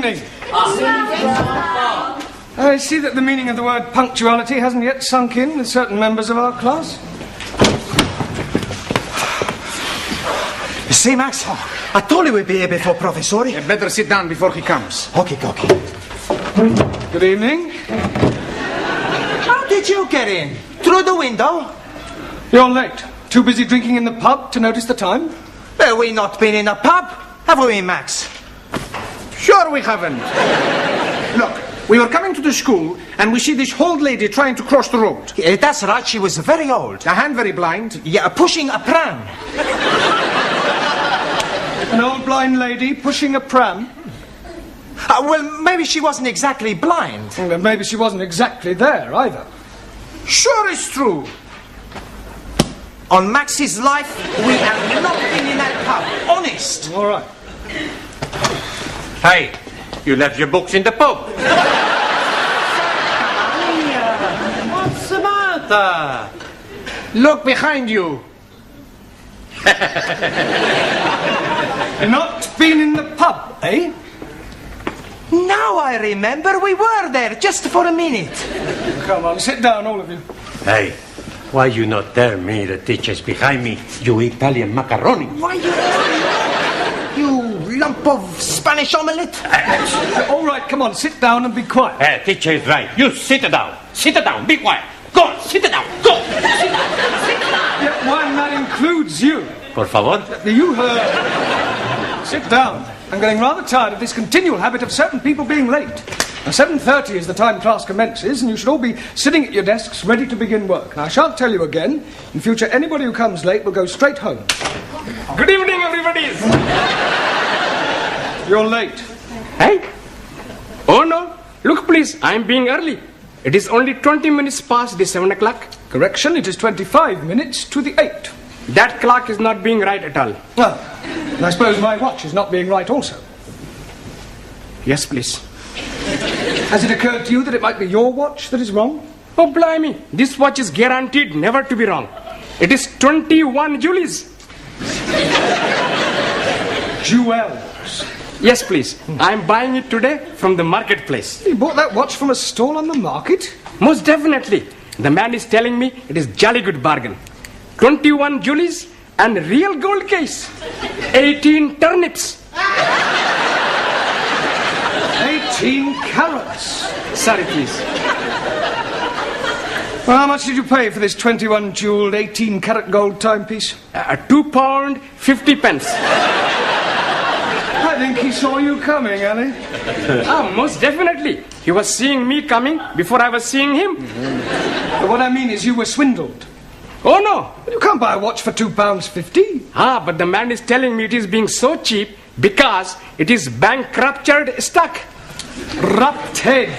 evening. I see that the meaning of the word punctuality hasn't yet sunk in with certain members of our class. You see, Max, I told you we'd be here before Professor. You better sit down before he comes. Okay. Good evening. How did you get in? Through the window? You're late. Too busy drinking in the pub to notice the time? Well, we not been in a pub, have we, Max? Sure we haven't. Look, we were coming to the school and we see this old lady trying to cross the road. That's right, she was very old. A hand very blind. Yeah, pushing a pram. An old blind lady pushing a pram? Well, maybe she wasn't exactly blind. Well, maybe she wasn't exactly there either. Sure it's true. On Max's life, we have not been in that pub. Honest. All right. Hey, you left your books in the pub. What's the matter? Look behind you. Not been in the pub, eh? Now I remember we were there just for a minute. Come on, sit down, all of you. Hey, why you not tell me the teacher's behind me, you Italian macaroni? Why you lump of Spanish omelette? All right, come on, sit down and be quiet. Hey, teacher is right. You sit down. Sit down. Be quiet. Go on, sit down. Go. Sit down. Sit down. Yeah, why, and that includes you. Por favor. You heard. Sit down. I'm getting rather tired of this continual habit of certain people being late. Now, 7:30 is the time class commences, and you should all be sitting at your desks ready to begin work. Now, I shan't tell you again. In future, anybody who comes late will go straight home. Good evening, everybody. You're late. Hey? Oh, no. Look, please, I'm being early. It is only 20 minutes past the 7 o'clock. Correction, it is 25 minutes to the 8. That clock is not being right at all. Well, and I suppose my watch is not being right also. Yes, please. Has it occurred to you that it might be your watch that is wrong? Oh, blimey. This watch is guaranteed never to be wrong. It is 21 Julies. Jewels. Yes, please. I'm buying it today from the marketplace. You bought that watch from a stall on the market? Most definitely. The man is telling me it is jolly good bargain. 21 Julies and real gold case. 18 turnips. 18 carats. Sorry, please. Well, how much did you pay for this 21 jeweled 18 carat gold timepiece? £2.50. I think he saw you coming, Ali. Most definitely. He was seeing me coming before I was seeing him. But what I mean is you were swindled. Oh, no. You can't buy a watch for £2.50. But the man is telling me it is being so cheap because it is bankrupted stock. Rupted.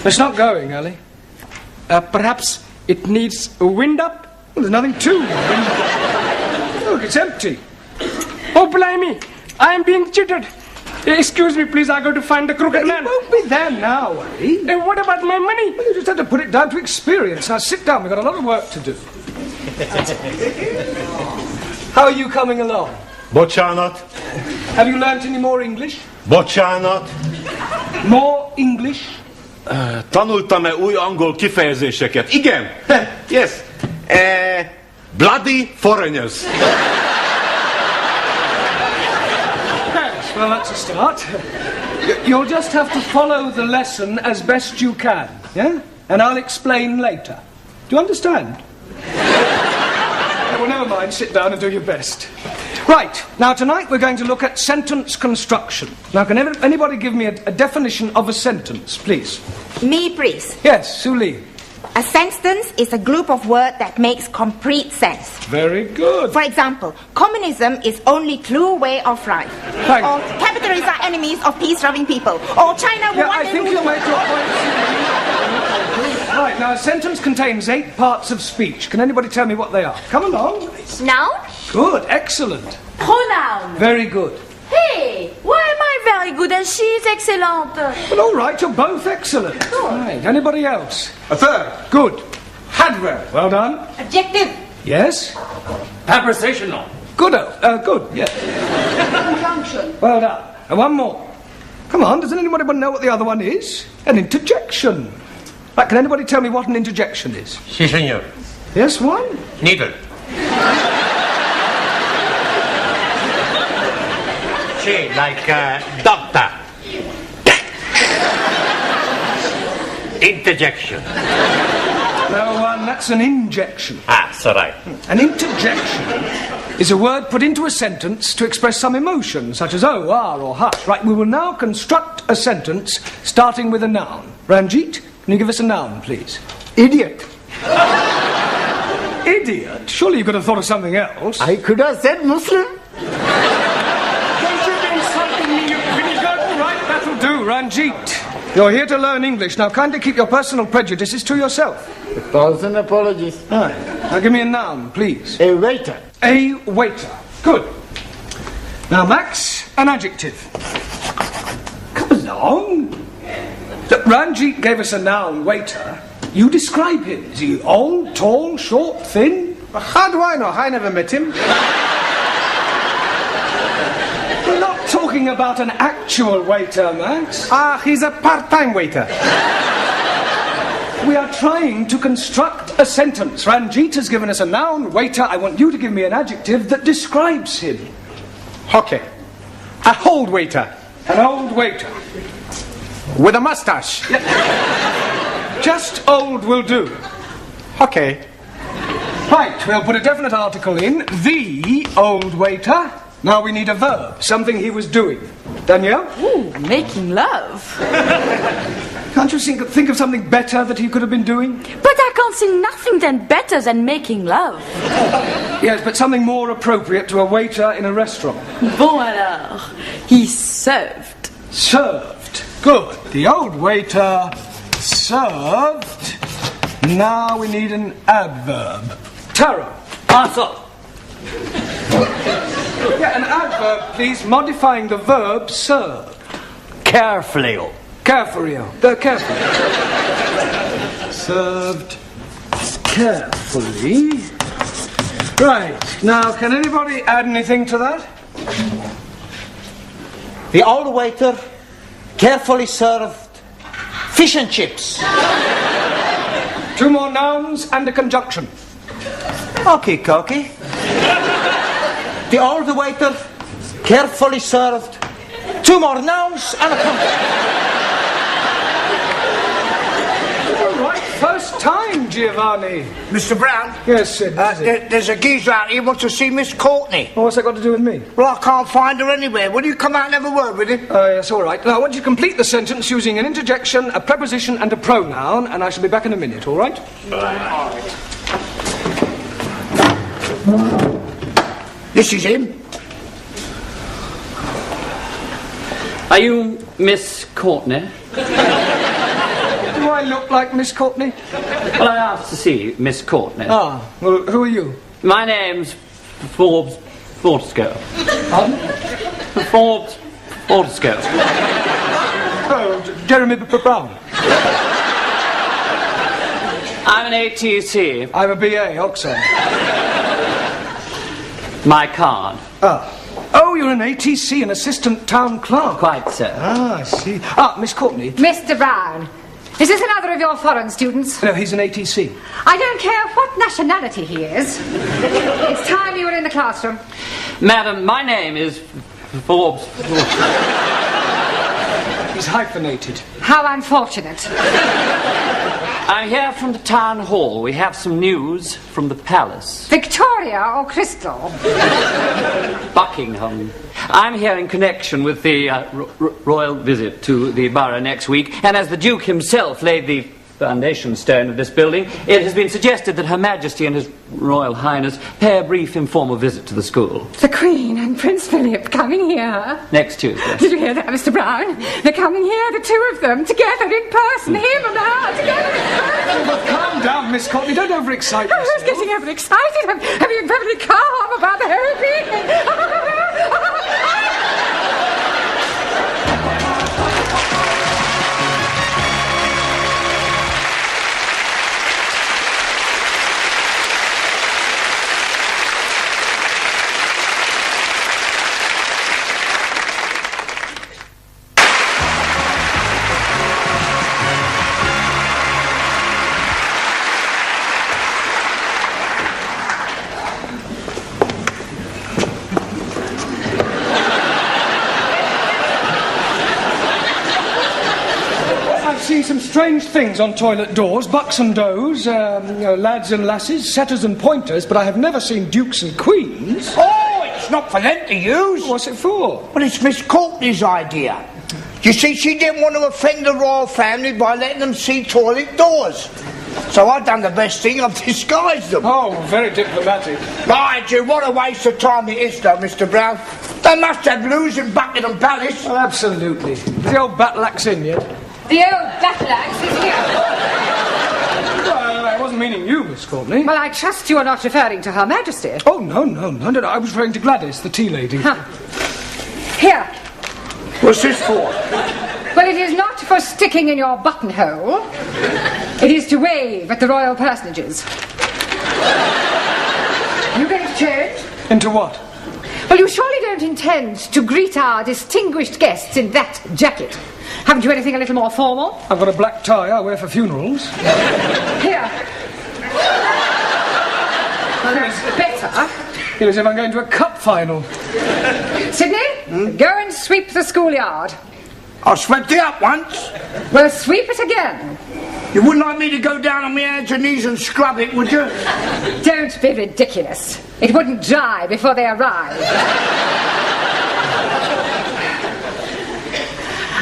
It's not going, Ali. Perhaps it needs a wind up? Well, there's nothing to it. Look, it's empty. Oh, blimey. I am being cheated. Excuse me, please. I got to find the crooked man. He won't be there now, Ali. What about my money? Well, you just have to put it down to experience. Now, sit down. We've got a lot of work to do. How are you coming along? Bocsánat. Have you learnt any more English? Bocsánat. More English? Tanultam-e új angol kifejezéseket? Igen. Yes. Bloody foreigners. Yes, well, that's a start. You'll just have to follow the lesson as best you can, yeah? And I'll explain later. Do you understand? Well, never mind. Sit down and do your best. Right, now tonight we're going to look at sentence construction. Now, can anybody give me a definition of a sentence, please? Me, please. Yes, Suli. A sentence is a group of words that makes complete sense. Very good. For example, communism is only true way of life. Thank Or capitalists are enemies of peace-loving people. Or China will Yeah, one I day think rule you'll the make your world. point. Right, now a sentence contains 8 parts of speech. Can anybody tell me what they are? Come along. Noun? Good, excellent. Pronoun. Very good. Hey, why am I very good and she's excellent? Well, all right, you're both excellent. Right, anybody else? A verb. Good. Adverb. Well done. Adjective. Yes? Prepositional. Good, good, yeah. Conjunction. Well done. And one more. Come on, does anybody know what the other one is? An interjection. Right, can anybody tell me what an interjection is? Si, senor. Yes, one? Needle. Si, like doctor. Interjection. No, that's an injection. Ah, so right. An interjection is a word put into a sentence to express some emotion, such as oh, ah, or hush. Right, we will now construct a sentence starting with a noun. Ranjit, can you give us a noun, please? Idiot. Idiot? Surely you could have thought of something else. I could have said Muslim. Don't you be insulting me, you good? Right, that'll do, Ranjit. You're here to learn English. Now kindly keep your personal prejudices to yourself. 1,000 apologies. Right. Now give me a noun, please. A waiter. A waiter. Good. Now, Max, an adjective. Come along. Look, Ranjit gave us a noun, waiter. You describe him. Is he old, tall, short, thin? How do I know? I never met him. We're not talking about an actual waiter, Max. Ah, he's a part-time waiter. We are trying to construct a sentence. Ranjit has given us a noun, waiter. I want you to give me an adjective that describes him. Okay. A old waiter. An old waiter. With a mustache. Just old will do. Okay. Right, we'll put a definite article in. The old waiter. Now we need a verb, something he was doing. Danielle? Ooh, making love. Can't you think of something better that he could have been doing? But I can't see nothing then better than making love. Yes, but something more appropriate to a waiter in a restaurant. Bon alors, he served. Served. Good. The old waiter served. Now we need an adverb. Taro. Also. Yeah, an adverb, please, modifying the verb serve. Carefully. Carefully. Carefully. Served carefully. Right. Now, can anybody add anything to that? The old waiter carefully served fish and chips. 2 more nouns and a conjunction. Okay, Cocky. The old waiter carefully served 2 more nouns and a conjunction. All right, first time, Giovanni. Mr. Brown? Yes, Sid. There's a geezer out here who wants to see Miss Courtney. What's that got to do with me? Well, I can't find her anywhere. Will you come out and have a word with him? Yes, all right. Now, I want you to complete the sentence using an interjection, a preposition, and a pronoun, and I shall be back in a minute, all right? This is him. Are you Miss Courtney? Do I look like Miss Courtney? Well, I asked to see Miss Courtney. Ah, well, who are you? My name's Forbes Fortescue. Pardon? Forbes Fortescue. Oh, Jeremy Brown. I'm an ATC. I'm a BA, Oxford. My card. Ah. Oh, you're an ATC, an assistant town clerk. Quite so. Ah, I see. Ah, Miss Courtney. Mr. Brown, is this another of your foreign students? No, he's an ATC. I don't care what nationality he is. It's time you were in the classroom. Madam, my name is Forbes. He's hyphenated. How unfortunate. I'm here from the town hall. We have some news from the palace. Victoria or Crystal? Buckingham. I'm here in connection with the royal visit to the borough next week, and as the Duke himself laid the foundation stone of this building, it has been suggested that Her Majesty and His Royal Highness pay a brief informal visit to the school. The Queen and Prince Philip coming here? Next Tuesday. Did you hear that, Mr. Brown? They're coming here, the 2 of them, together in person, him and her, together in person. Well, calm down, Miss Courtney, don't overexcite yourself. I was getting overexcited. I'm being perfectly calm about the whole thing. strange things on toilet doors, bucks and does, lads and lasses, setters and pointers, but I have never seen dukes and queens. Oh, it's not for them to use. What's it for? Well, it's Miss Courtney's idea. You see, she didn't want to offend the royal family by letting them see toilet doors. So I've done the best thing, I've disguised them. Oh, very diplomatic. Mind you, what a waste of time it is, though, Mr. Brown. They must have lose in Buckingham Palace. Oh, absolutely. Is the old battle axe in yet? The old battle axe is here. Well, I wasn't meaning you, Miss Courtney. Well, I trust you are not referring to Her Majesty. Oh, no. I was referring to Gladys, the tea lady. Huh. Here. What's this for? Well, it is not for sticking in your buttonhole. It is to wave at the royal personages. You going to change? Into what? Well, you surely don't intend to greet our distinguished guests in that jacket. Haven't you anything a little more formal? I've got a black tie I wear for funerals. Here. Well, that's better. Feel as if I'm going to a cup final. Sydney, go and sweep the schoolyard. I swept it up once. Well, sweep it again. You wouldn't like me to go down on my hands and knees and scrub it, would you? Don't be ridiculous. It wouldn't dry before they arrive.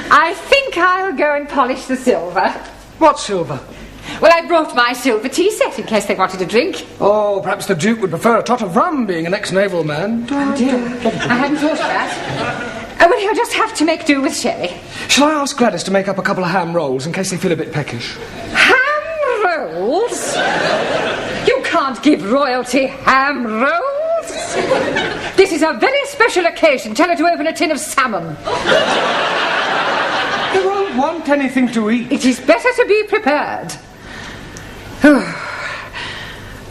I think I'll go and polish the silver. What silver? Well, I brought my silver tea set in case they wanted a drink. Oh, perhaps the Duke would prefer a tot of rum, being an ex-naval man. Oh, dear. I hadn't thought of that. Oh, well, he'll just have to make do with sherry. Shall I ask Gladys to make up a couple of ham rolls in case they feel a bit peckish? Ham rolls? You can't give royalty ham rolls. This is a very special occasion. Tell her to open a tin of salmon. They won't want anything to eat. It is better to be prepared.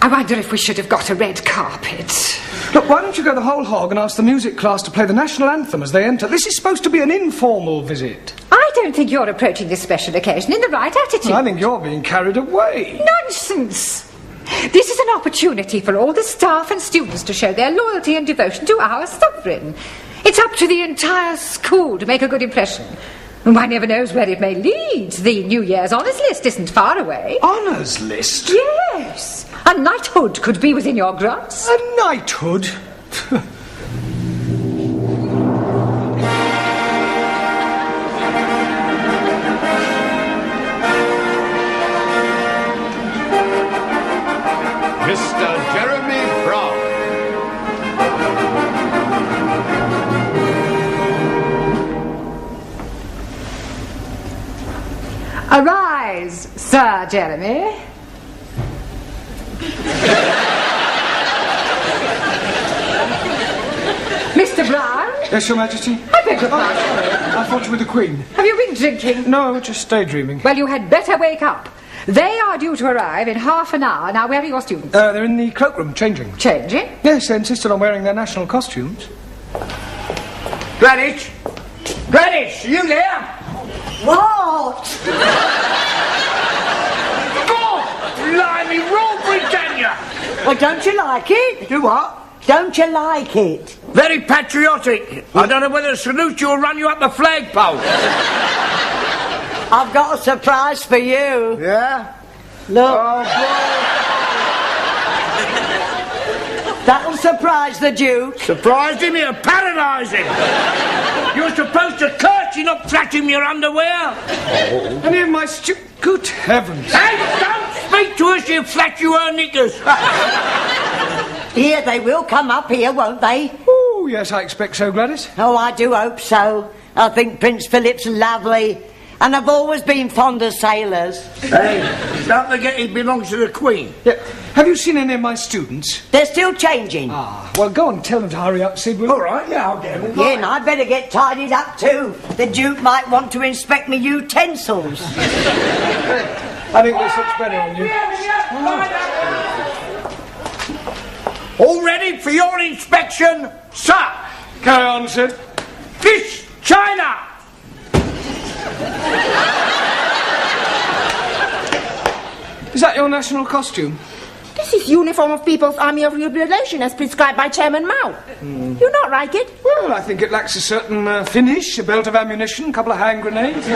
I wonder if we should have got a red carpet. Look, why don't you go the whole hog and ask the music class to play the national anthem as they enter? This is supposed to be an informal visit. I don't think you're approaching this special occasion in the right attitude. Well, I think you're being carried away. Nonsense! This is an opportunity for all the staff and students to show their loyalty and devotion to our sovereign. It's up to the entire school to make a good impression. And one never knows where it may lead. The New Year's honours list isn't far away. Honours list? Yes. A knighthood could be within your grasp. A knighthood? Mr. Jeremy Brown. Arise, Sir Jeremy. Mr. Brown? Yes, Your Majesty? I beg your pardon. I thought you were the Queen. Have you been drinking? No, just daydreaming. Well, you had better wake up. They are due to arrive in half an hour. Now, where are your students? They're in the cloakroom, changing. Changing? Yes, they insisted on wearing their national costumes. Gladys! Gladys, are you there? What? God! Blimey, Rule Britannia! Well, don't you like it? Do what? Don't you like it? Very patriotic. I don't know whether to salute you or run you up the flagpole. I've got a surprise for you. Yeah? Look. Oh, boy. That'll surprise the Duke. Surprised him, you're paralysing. You're supposed to curtsy, not flash him your underwear. Any of my Good heavens. Hey, don't speak to us, you flash you her knickers. Here, they will come up here, won't they? Oh, yes, I expect so, Gladys. Oh, I do hope so. I think Prince Philip's lovely. And I've always been fond of sailors. Hey, don't forget he belongs to the Queen. Yeah. Have you seen any of my students? They're still changing. Ah, well, go and tell them to hurry up, Sid. All right, yeah, I'll get them. Yeah, and I'd better get tidied up too. The Duke might want to inspect me utensils. I think this looks better on you. All ready for your inspection, sir? Carry on, Sid. Fish, China! Is that your national costume? This is uniform of People's Army of Liberation as prescribed by Chairman Mao. You not like it? Well, I think it lacks a certain finish, a belt of ammunition, a couple of hand grenades.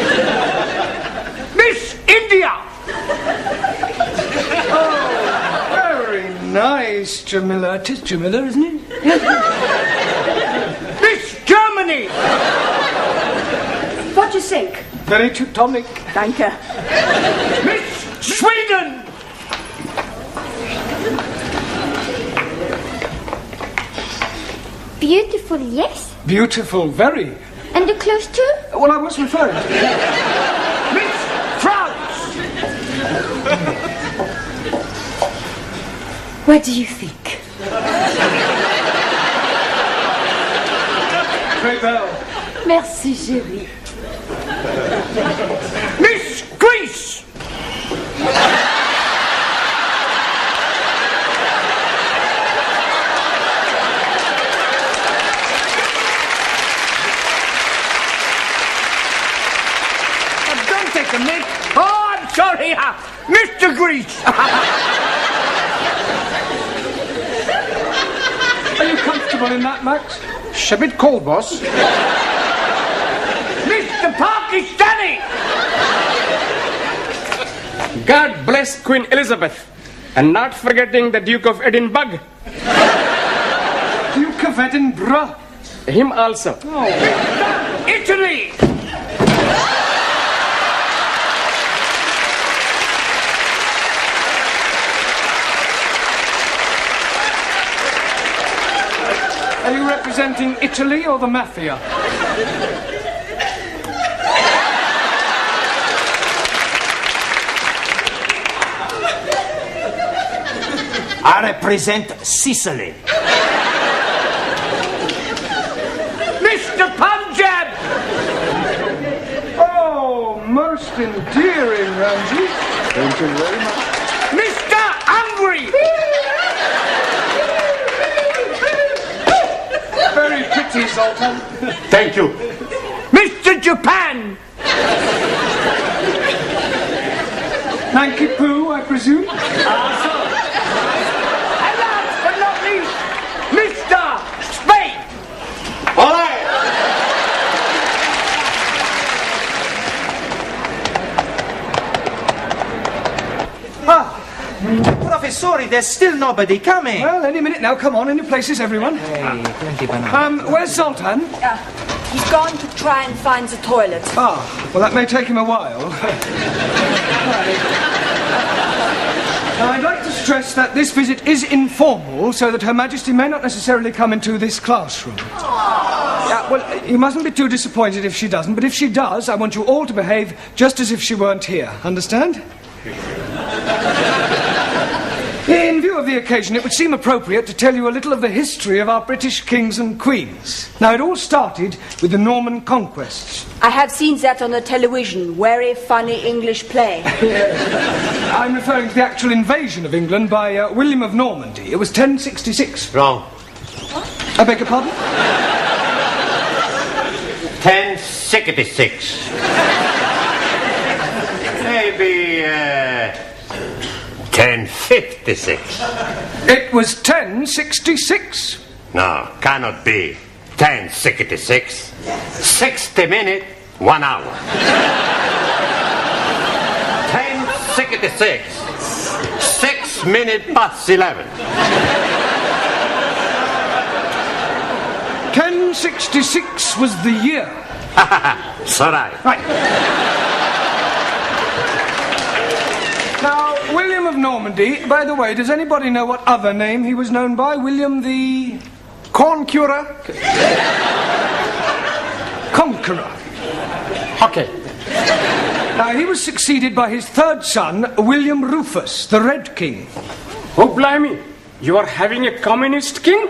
Miss India. Oh, very nice, Jamila. It is Jamila, isn't it? Miss Germany. What do you think? Very Teutonic. Danke. Miss Sweden. Beautiful, yes. Beautiful, very. And the clothes too? Well, I was referring to... Miss France. What do you think? Très belle. Merci, chérie. Miss Greece. Don't take the mic. Oh, I'm sorry, Mr. Greece. Are you comfortable in that, Max? It's a bit cold, boss. Mr. Pakistani. God bless Queen Elizabeth. And not forgetting the Duke of Edinburgh. Duke of Edinburgh. Him also. Italy. Are you representing Italy or the mafia? I represent Sicily. Mr. Punjab. Oh, most endearing, Ramsey. Thank you very much. Mr. Hungary. Very pretty, Sultan. Thank you. Mr. Japan. Nanky Poo, I presume? And last but not least, Mr. Spain. All right. Professori, there's still nobody coming. Well, any minute now. Come on, in your places, everyone. Hey, plenty banana. Where's Sultan? He's gone to try and find the toilet. Ah, well, that may take him a while. Now, I'd like to stress that this visit is informal, so that Her Majesty may not necessarily come into this classroom. Yeah, well, you mustn't be too disappointed if she doesn't, but if she does, I want you all to behave just as if she weren't here. Understand? In view of the occasion, it would seem appropriate to tell you a little of the history of our British kings and queens. Now, it all started with the Norman conquests. I have seen that on the television. Very funny English play. I'm referring to the actual invasion of England by William of Normandy. It was 1066. Wrong. I beg your pardon? 1066. Maybe 1056. It was 1066. No, cannot be 1066. 60 minutes, 1 hour. 1066. 6 minutes past 11. 1066 was the year. So right. Right. Now, William of Normandy, by the way, does anybody know what other name he was known by? William the... Corn curer. Conqueror. Okay. Now, he was succeeded by his third son, William Rufus, the Red King. Oh, blimey. You are having a communist king?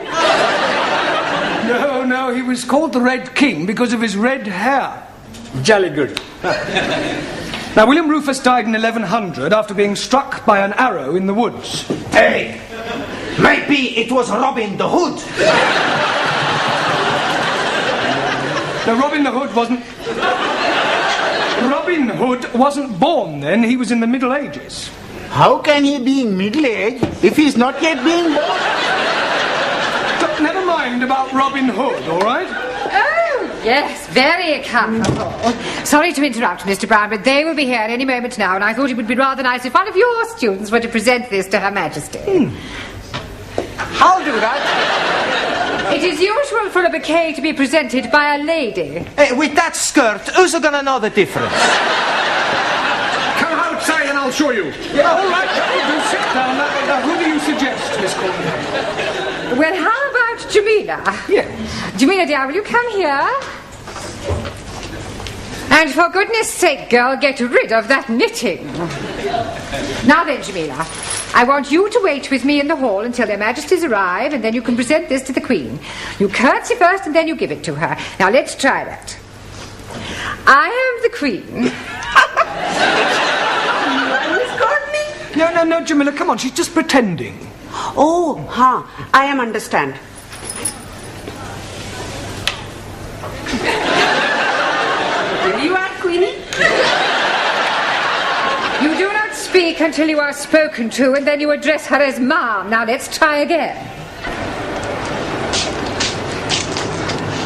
No, he was called the Red King because of his red hair. Jolly good. Now, William Rufus died in 1100 after being struck by an arrow in the woods. Hey, maybe it was Robin the Hood. Now, Robin Hood wasn't born then, he was in the Middle Ages. How can he be in middle age if he's not yet been born? Never mind about Robin Hood, all right? Oh, Yes, very comfortable. Sorry to interrupt, Mr. Brown, but they will be here any moment now, and I thought it would be rather nice if one of your students were to present this to Her Majesty. I'll do that. It is usual for a bouquet to be presented by a lady. With that skirt, who's gonna know the difference? Come outside and I'll show you. Yeah, all right, do sit down. Now, who do you suggest, Miss Courtney? Well, how about Jamila? Yeah. Jamila, dear, will you come here? And for goodness sake, girl, get rid of that knitting. Now then, Jamila, I want you to wait with me in the hall until Their Majesties arrive, and then you can present this to the Queen. You curtsy first, and then you give it to her. Now, let's try that. I am the Queen. Miss Courtney? No, Jamila, come on, she's just pretending. Oh, I am understand. You are Queenie? You do not speak until you are spoken to, and then you address her as Ma'am. Now, let's try again.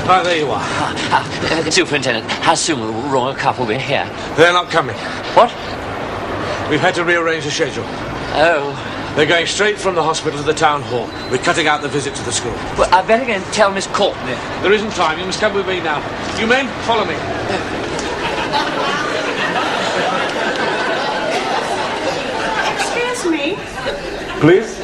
Oh, there you are. Superintendent, how soon will the royal couple be here? They're not coming. What? We've had to rearrange the schedule. Oh. They're going straight from the hospital to the town hall. We're cutting out the visit to the school. Well, I better go and tell Miss Courtney. There isn't time. You must come with me now. You men, follow me. Excuse me. Please?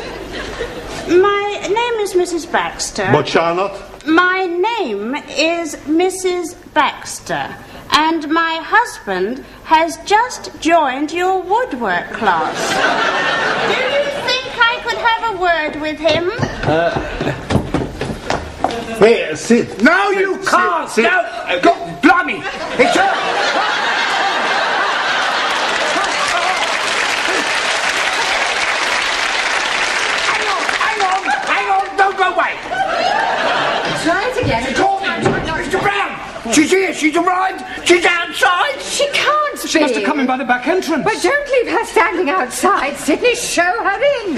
My name is Mrs. Baxter. But Charlotte? My name is Mrs. Baxter. And my husband has just joined your woodwork class. Do you think I could have a word with him? Here, sit. No, you can't! Sit. No! Go, blimey! It's her! Hang on! Don't go away! Try it again. Mr. Brown! She's here, she's arrived, she's outside! She can't be. She must have come in by the back entrance. But don't leave her standing outside, Sidney. Show her in.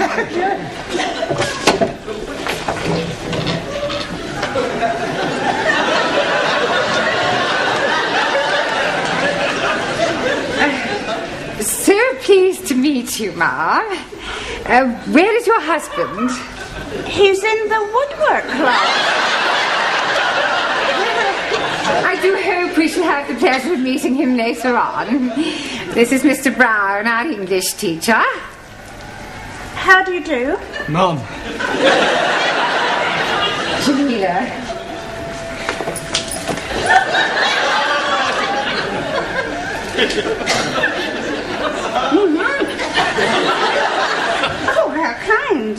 So pleased to meet you, Ma. Where is your husband? He's in the woodwork class. I do hope we shall have the pleasure of meeting him later on. This is Mr. Brown, our English teacher. How do you do? Mum. Jamila. Oh, how kind.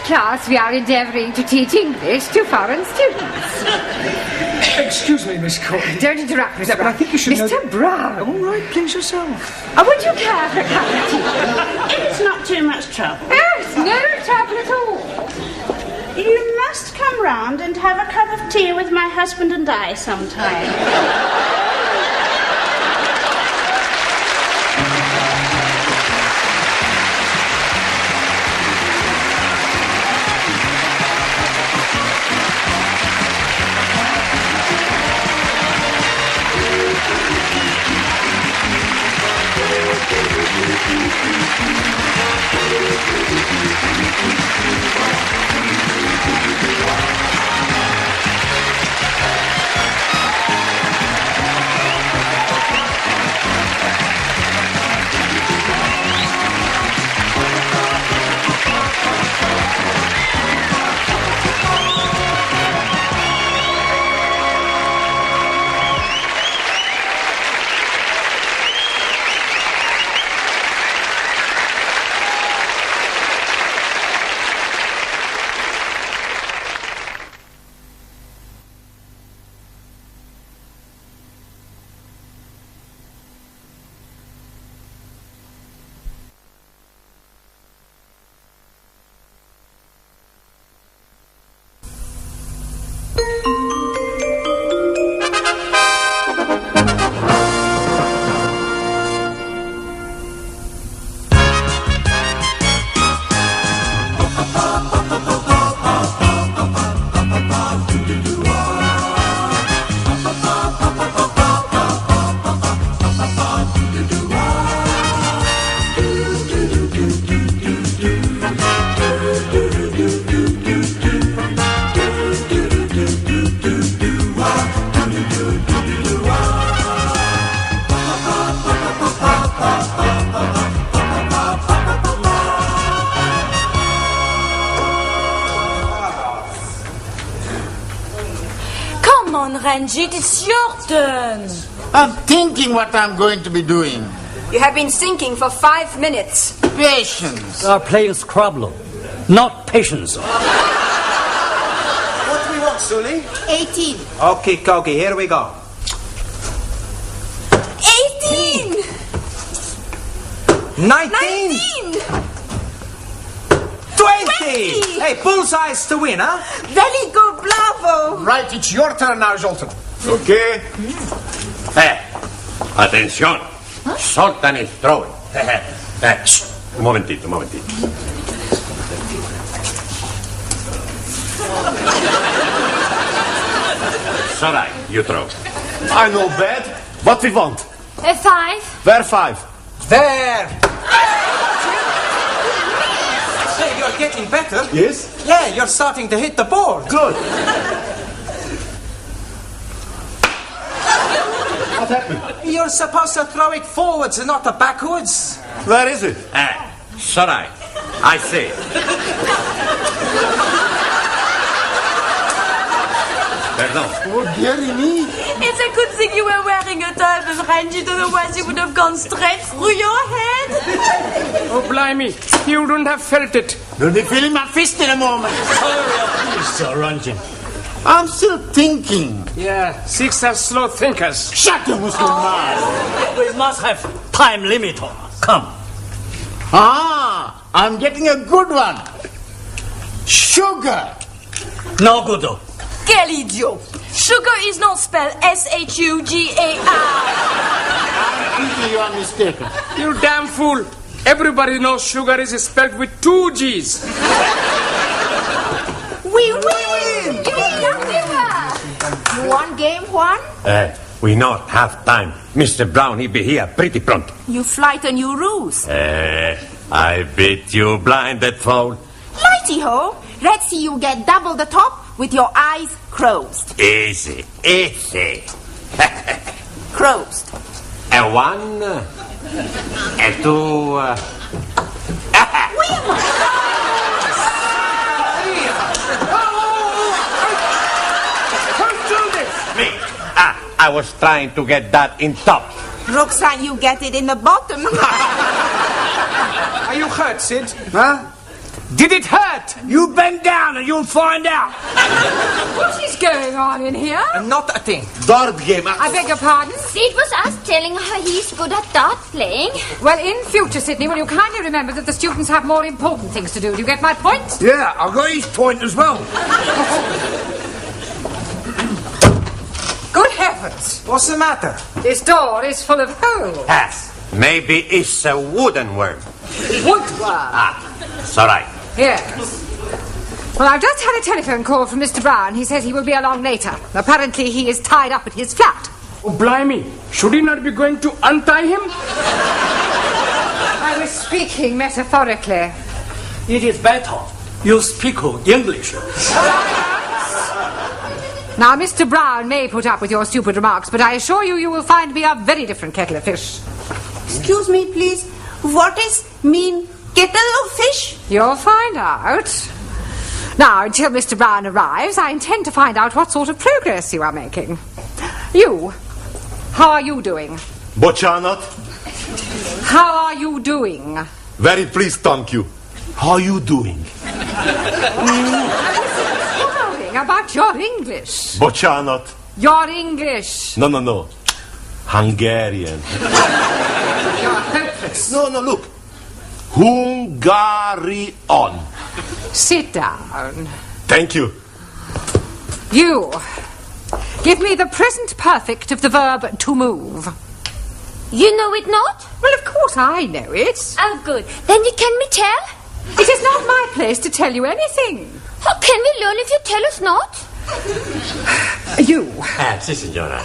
Class, we are endeavouring to teach English to foreign students. Excuse me, Miss Courtney. Don't interrupt, Mr. Yeah, but I think you should know Mr. Brown. All right, please yourself. Oh, would you care for a cup of tea? It's not too much trouble. Yes, no trouble at all. You must come round and have a cup of tea with my husband and I sometime. Ranjit, it's your turn. I'm thinking what I'm going to be doing. You have been thinking for 5 minutes. Patience. We are playing Scrabble, not patience. What do we want, Sully? 18. Okay, Coggy, here we go. 18! 19! 20! Hey, bullseyes to win, huh? Very good, bravo. Right, it's your turn now, Zoltan. Okay. Atención. Zoltan is throwing. Un momentito. Sorry, you throw. I know bad. What we want? A 5. Where 5? There! Hey, you're getting better. Yes? Yeah, you're starting to hit the board. Good. What happened? You're supposed to throw it forwards and not backwards. Where is it? Sorry, I see. Pardon. Oh, dearie me. It's a good thing you were wearing a tie, Miss Ranjit, otherwise you would have gone straight through your head. Oh, blimey. You wouldn't have felt it. You'll be feeling my fist in a moment. Please, Sir Ranjit. I'm still thinking. Yeah, 6 are slow thinkers. Shut your Muslim mouth. We must have time limit. Come. I'm getting a good one. Sugar. No good. Quel idiot! Sugar is not spelled S-H-U-G-A-R. I think you are mistaken. You damn fool. Everybody knows sugar is spelled with 2 G's. We win! You won game 1? We not have time. Mr. Brown, he be here pretty pronto. You frighten your ruse. I beat you blinded fool. Righty-ho. Let's see you get double the top with your eyes closed. Easy. Closed. A 1, a 2. Me. I was trying to get that in top. Roxanne, you get it in the bottom. Are you hurt, Sid? Huh? Did it hurt? You bend down and you'll find out. What is going on in here? Not a thing. Dart game. I beg your pardon? It was us telling her he's good at dart playing. Well, in future, Sydney, will you kindly remember that the students have more important things to do? Do you get my point? Yeah, I've got his point as well. Good heavens! What's the matter? This door is full of holes. Yes. Maybe it's a wooden worm. Woodworm. It's all right. Yes. Well, I've just had a telephone call from Mr. Brown. He says he will be along later. Apparently, he is tied up at his flat. Oh, blimey. Should he not be going to untie him? I was speaking metaphorically. It is better you speak English. Now, Mr. Brown may put up with your stupid remarks, but I assure you, you will find me a very different kettle of fish. Excuse me, please. What is mean kettle of fish? You'll find out. Now, until Mr. Brown arrives, I intend to find out what sort of progress you are making. You, how are you doing? Boccianot. How are you doing? Very pleased, thank you. How are you doing? About your English. Boccianot. Your English. No. Hungarian. You're hopeless. No, look. Hungarian. Sit down. Thank you. You, give me the present perfect of the verb to move. You know it not? Well, of course I know it. Oh, good. Then you can me tell? It is not my place to tell you anything. How can we learn if you tell us not? You. Sí, señora.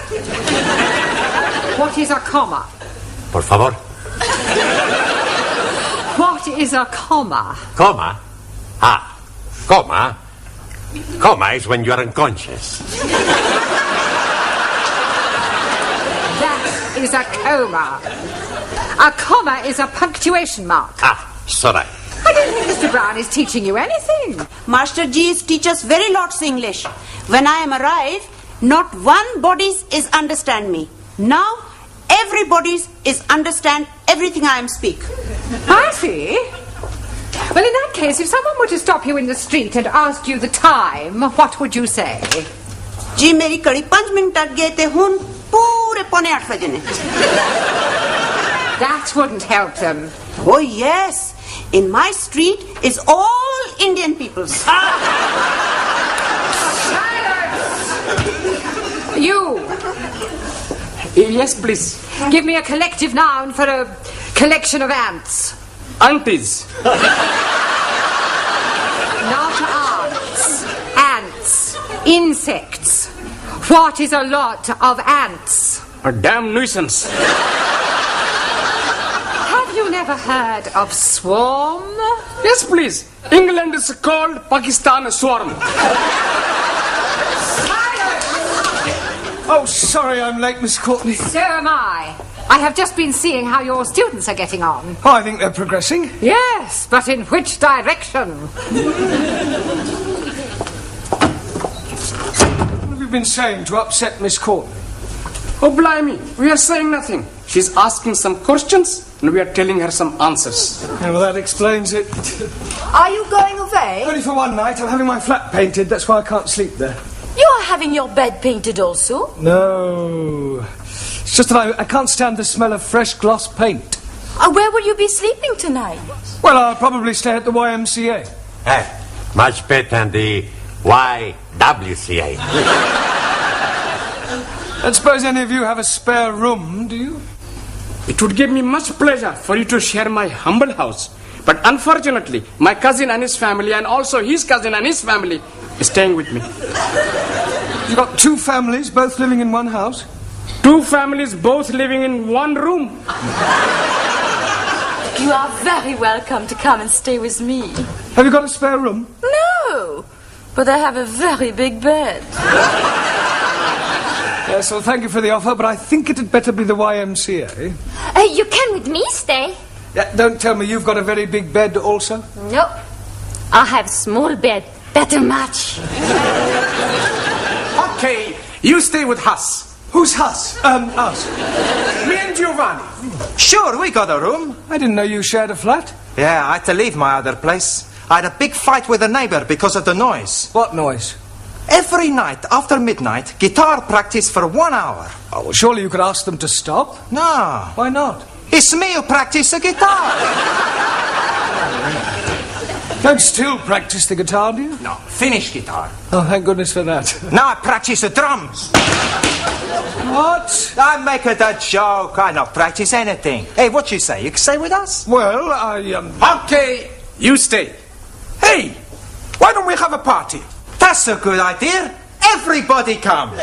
What is a comma? Por favor. What is a comma? Comma? Comma? Comma is when you're unconscious. That is a coma. A comma is a punctuation mark. Sorry. I don't think Mr. Brown is teaching you anything. Master G teaches very lots English. When I am arrived, Not one body's is understand me. Now, everybody's is understand everything I am speak. I see. Well, in that case, if someone were to stop you in the street and ask you the time, what would you say? जी मेरी कड़ी 5 minute अट गए थे हुन पूरे 7:45 बजे ने. That wouldn't help them. Oh yes, in my street is all Indian peoples. You. Yes, please. Give me a collective noun for a collection of ants. Aunties. Not ants. Ants. Insects. What is a lot of ants? A damn nuisance. Have you never heard of swarm? Yes, please. England is called Pakistan Swarm. Oh, sorry I'm late, Miss Courtney. So am I. I have just been seeing how your students are getting on. Oh, I think they're progressing. Yes, but in which direction? What have you been saying to upset Miss Courtney? Oh, blimey. We are saying nothing. She's asking some questions and we are telling her some answers. Yeah, well, that explains it. Are you going away? Only for one night. I'm having my flat painted. That's why I can't sleep there. You are having your bed painted also? No. It's just that I can't stand the smell of fresh gloss paint. Where will you be sleeping tonight? Well, I'll probably stay at the YMCA. Much better than the YWCA. I don't suppose any of you have a spare room, do you? It would give me much pleasure for you to share my humble house. But unfortunately, my cousin and his family and also his cousin and his family is staying with me. You've got 2 families, both living in one house? 2 families, both living in one room. You are very welcome to come and stay with me. Have you got a spare room? No, but I have a very big bed. Yes, well, thank you for the offer, but I think it had better be the YMCA. You can with me stay. Yeah, don't tell me you've got a very big bed also? Nope. I have small bed. Better match. Okay, you stay with us. Who's us? Us. Me and Giovanni. Sure, we got a room. I didn't know you shared a flat. Yeah, I had to leave my other place. I had a big fight with a neighbor because of the noise. What noise? Every night after midnight, guitar practice for 1 hour. Oh, well, surely you could ask them to stop. No. Why not? It's me who practice the guitar. Don't still practice the guitar, do you? No, finish guitar. Oh, thank goodness for that. Now I practice the drums. What? I make it a joke. I don't practice anything. Hey, what you say? You can stay with us? Well, Okay, you stay. Hey, why don't we have a party? That's a good idea. Everybody comes.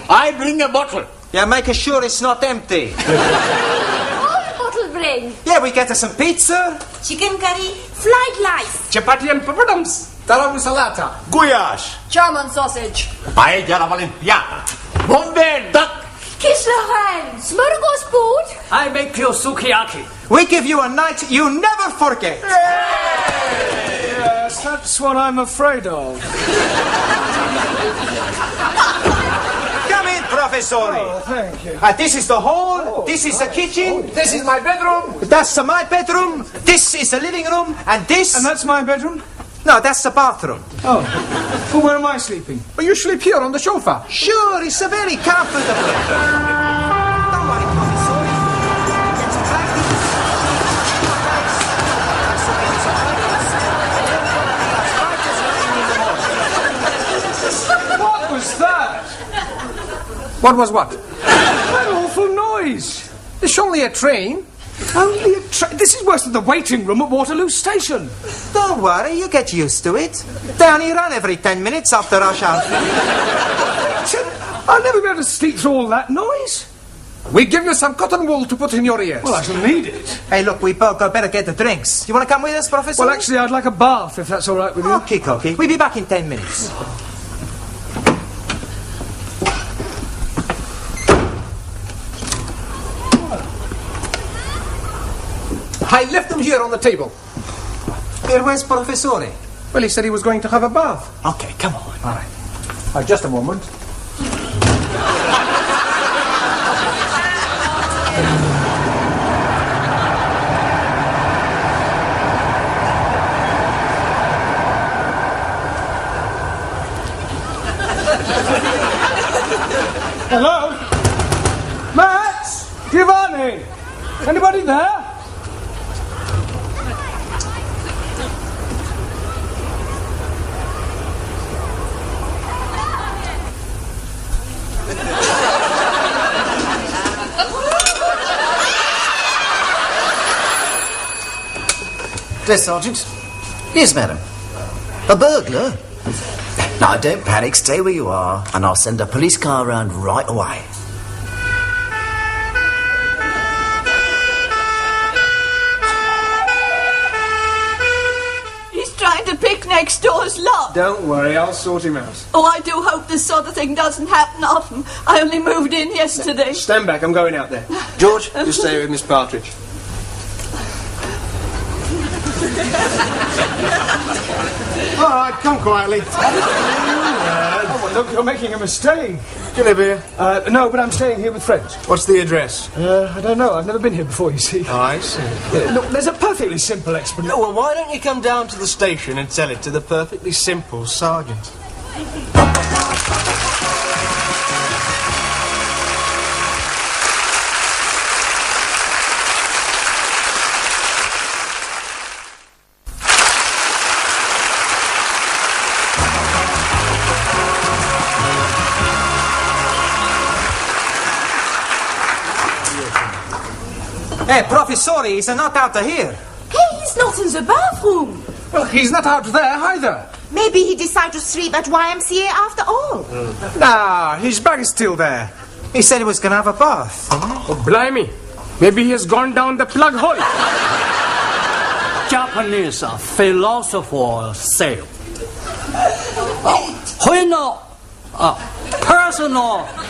I bring a bottle. Yeah, make sure it's not empty. What bottle bring? Yeah, we get us some pizza. Chicken curry, fried rice, Chapati and papadums. Talam salata. Goulash. German sausage, Paella alla valenziana. Bombay duck. Kislerein, smorgasbord. I make you sukiyaki. We give you a night you never forget. yes, that's what I'm afraid of. Come in, Professor. Oh, thank you. This is the hall. This is the kitchen. This is my bedroom. That's my bedroom. This is the living room. And this... And that's my bedroom? No, that's the bathroom. Oh. Well, where am I sleeping? But you sleep here on the sofa. Sure, it's a very comfortable. Don't worry, Professor. Get some What was that? What was what? That awful noise. It's only a train. Only a This is worse than the waiting room at Waterloo Station. Don't worry, you get used to it. They only run every 10 minutes after rush hour. I'll never be able to sleep through all that noise. We give you some cotton wool to put in your ears. Well, I shall need it. Hey, look, we both better get the drinks. You want to come with us, Professor? Well, actually, I'd like a bath, if that's all right with you. Okay. We'll be back in 10 minutes. I left them here on the table. Where's Professore? Well, he said he was going to have a bath. Okay, come on. All right. Just a moment. Hello? Max? Giovanni? Anybody there? Desk Sergeant. Yes, madam. A burglar? Now, don't panic. Stay where you are, and I'll send a police car around right away. He's trying to pick next door's lock. Don't worry, I'll sort him out. Oh, I do hope this sort of thing doesn't happen often. I only moved in yesterday. Stand back, I'm going out there. George, just stay with Miss Partridge. All right, come quietly. Oh, well, look, you're making a mistake. Do you live here? No, but I'm staying here with friends. What's the address? I don't know. I've never been here before, you see. Oh, I see. Look, there's a perfectly simple explanation. Well, why don't you come down to the station and tell it to the perfectly simple sergeant? Hey, Professor, he's not out of here. Hey, he's not in the bathroom. Well, he's not out there either. Maybe he decided to sleep at YMCA after all. Nah, his bag is still there. He said he was going to have a bath. Oh, blimey. Maybe he has gone down the plug hole. Japanese philosopher say, when a person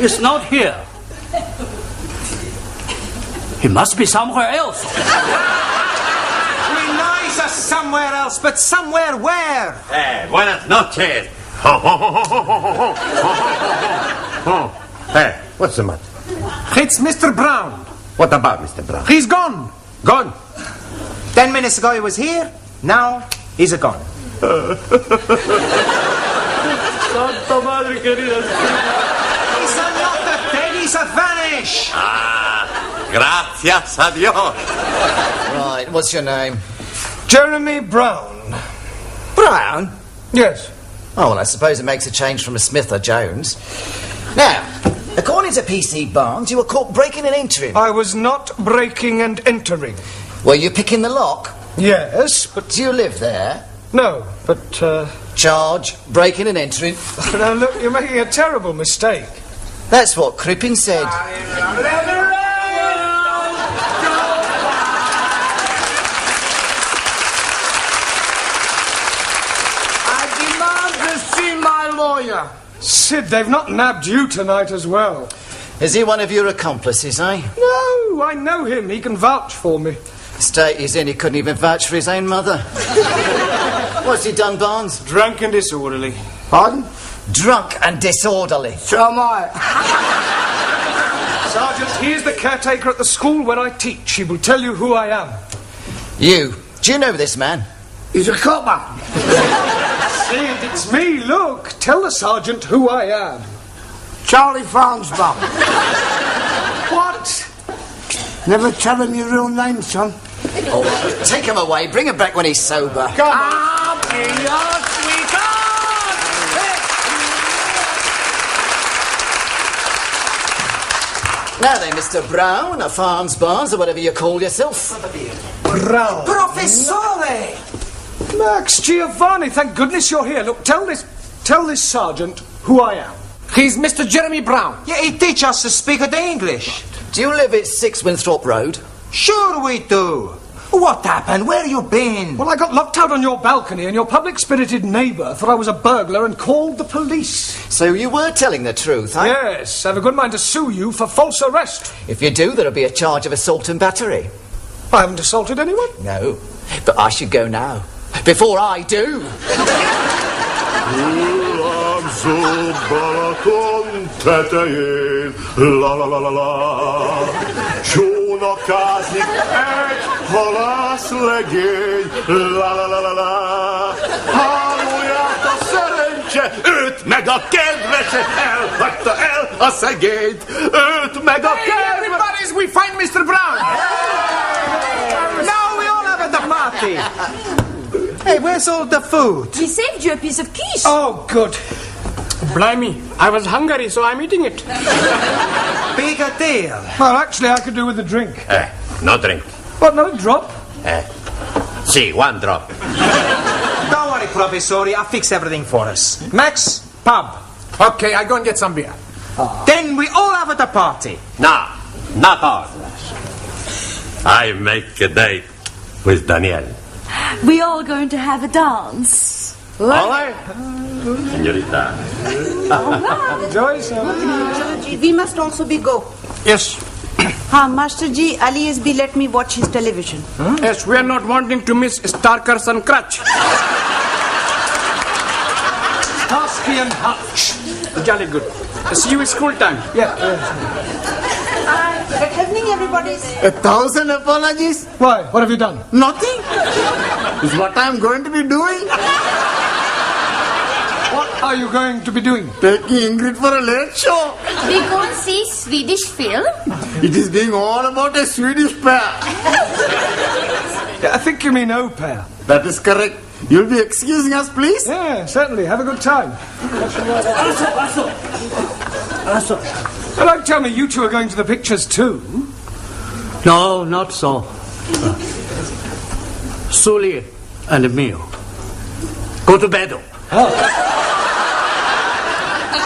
is not here, he must be somewhere else. We know he's somewhere else, but somewhere where? Buenas noches. Hey, what's the matter? It's Mr. Brown. What about Mr. Brown? He's gone. Gone. 10 minutes ago he was here, now he's gone. Santa Madre querida. He's not dead, he's vanished. Gracias a Dios. Right, what's your name? Jeremy Brown. Brown? Yes. Oh, well, I suppose it makes a change from a Smith or Jones. Now, according to PC Barnes, you were caught breaking and entering. I was not breaking and entering. Were you picking the lock? Yes, but... Do you live there? No, but, Charge, breaking and entering. Now, look, you're making a terrible mistake. That's what Crippen said. Lawyer. Sid, they've not nabbed you tonight as well. Is he one of your accomplices, eh? No, I know him. He can vouch for me. The state he's in, he couldn't even vouch for his own mother. What's he done, Barnes? Drunk and disorderly. Pardon? Drunk and disorderly. So am I. Sergeant, he is the caretaker at the school where I teach. He will tell you who I am. You. Do you know this man? He's a copper. Sid, it's me. Look, tell the sergeant who I am. Charlie Farnsbaugh. What? Never tell him your real name, son. Oh, take him away. Bring him back when he's sober. Come on. Now then, Mr. Brown, or Farnsbaugh, or whatever you call yourself. Brown. Professore! Max Giovanni, thank goodness you're here. Look, tell this sergeant who I am. He's Mr. Jeremy Brown. Yeah, he teach us to speak the English. Do you live at 6 Winthrop Road? Sure we do. What happened? Where you been? Well, I got locked out on your balcony and your public-spirited neighbour thought I was a burglar and called the police. So you were telling the truth, eh? Yes, I have a good mind to sue you for false arrest. If you do, there'll be a charge of assault and battery. I haven't assaulted anyone. No, but I should go now. Before I do. Hullámzó Balaton tetején, la la la la la. Csónakázik egy halászlegény, la la la la la. Hálóját a szerencse, őt meg a kedvese, elhagyta el a szegényt, őt meg a kedvese. Everybody, we find Mr. Brown. Now we all have at the party. Hey, where's all the food? We saved you a piece of quiche. Oh, good. Blimey, I was hungry, so I'm eating it. Bigger deal. Well, actually, I could do with a drink. No drink. What, not a drop? See, one drop. Don't worry, Professori, I'll fix everything for us. Max, pub. Okay, I go and get some beer. Then we all have at the party. No, not all. I make a date with Danielle. We all going to have a dance. All right, señorita. Enjoy yourself. We must also be go. Yes. Master Ji, Ali has be let me watch his television. Yes, we are not wanting to miss Starkers and Crutch. Starsky and Hutch. Jolly good. See you at school time. Yeah. Good evening, everybody. 1,000 apologies? Why? What have you done? Nothing. Is what I'm going to be doing. What are you going to be doing? Taking Ingrid for a late show. We go and see Swedish film. It is being all about a Swedish pair. I think you mean au pair. That is correct. You'll be excusing us, please? Yeah, certainly. Have a good time. Also. Well, don't tell me you two are going to the pictures too. No, not so. Sully and me go to bed.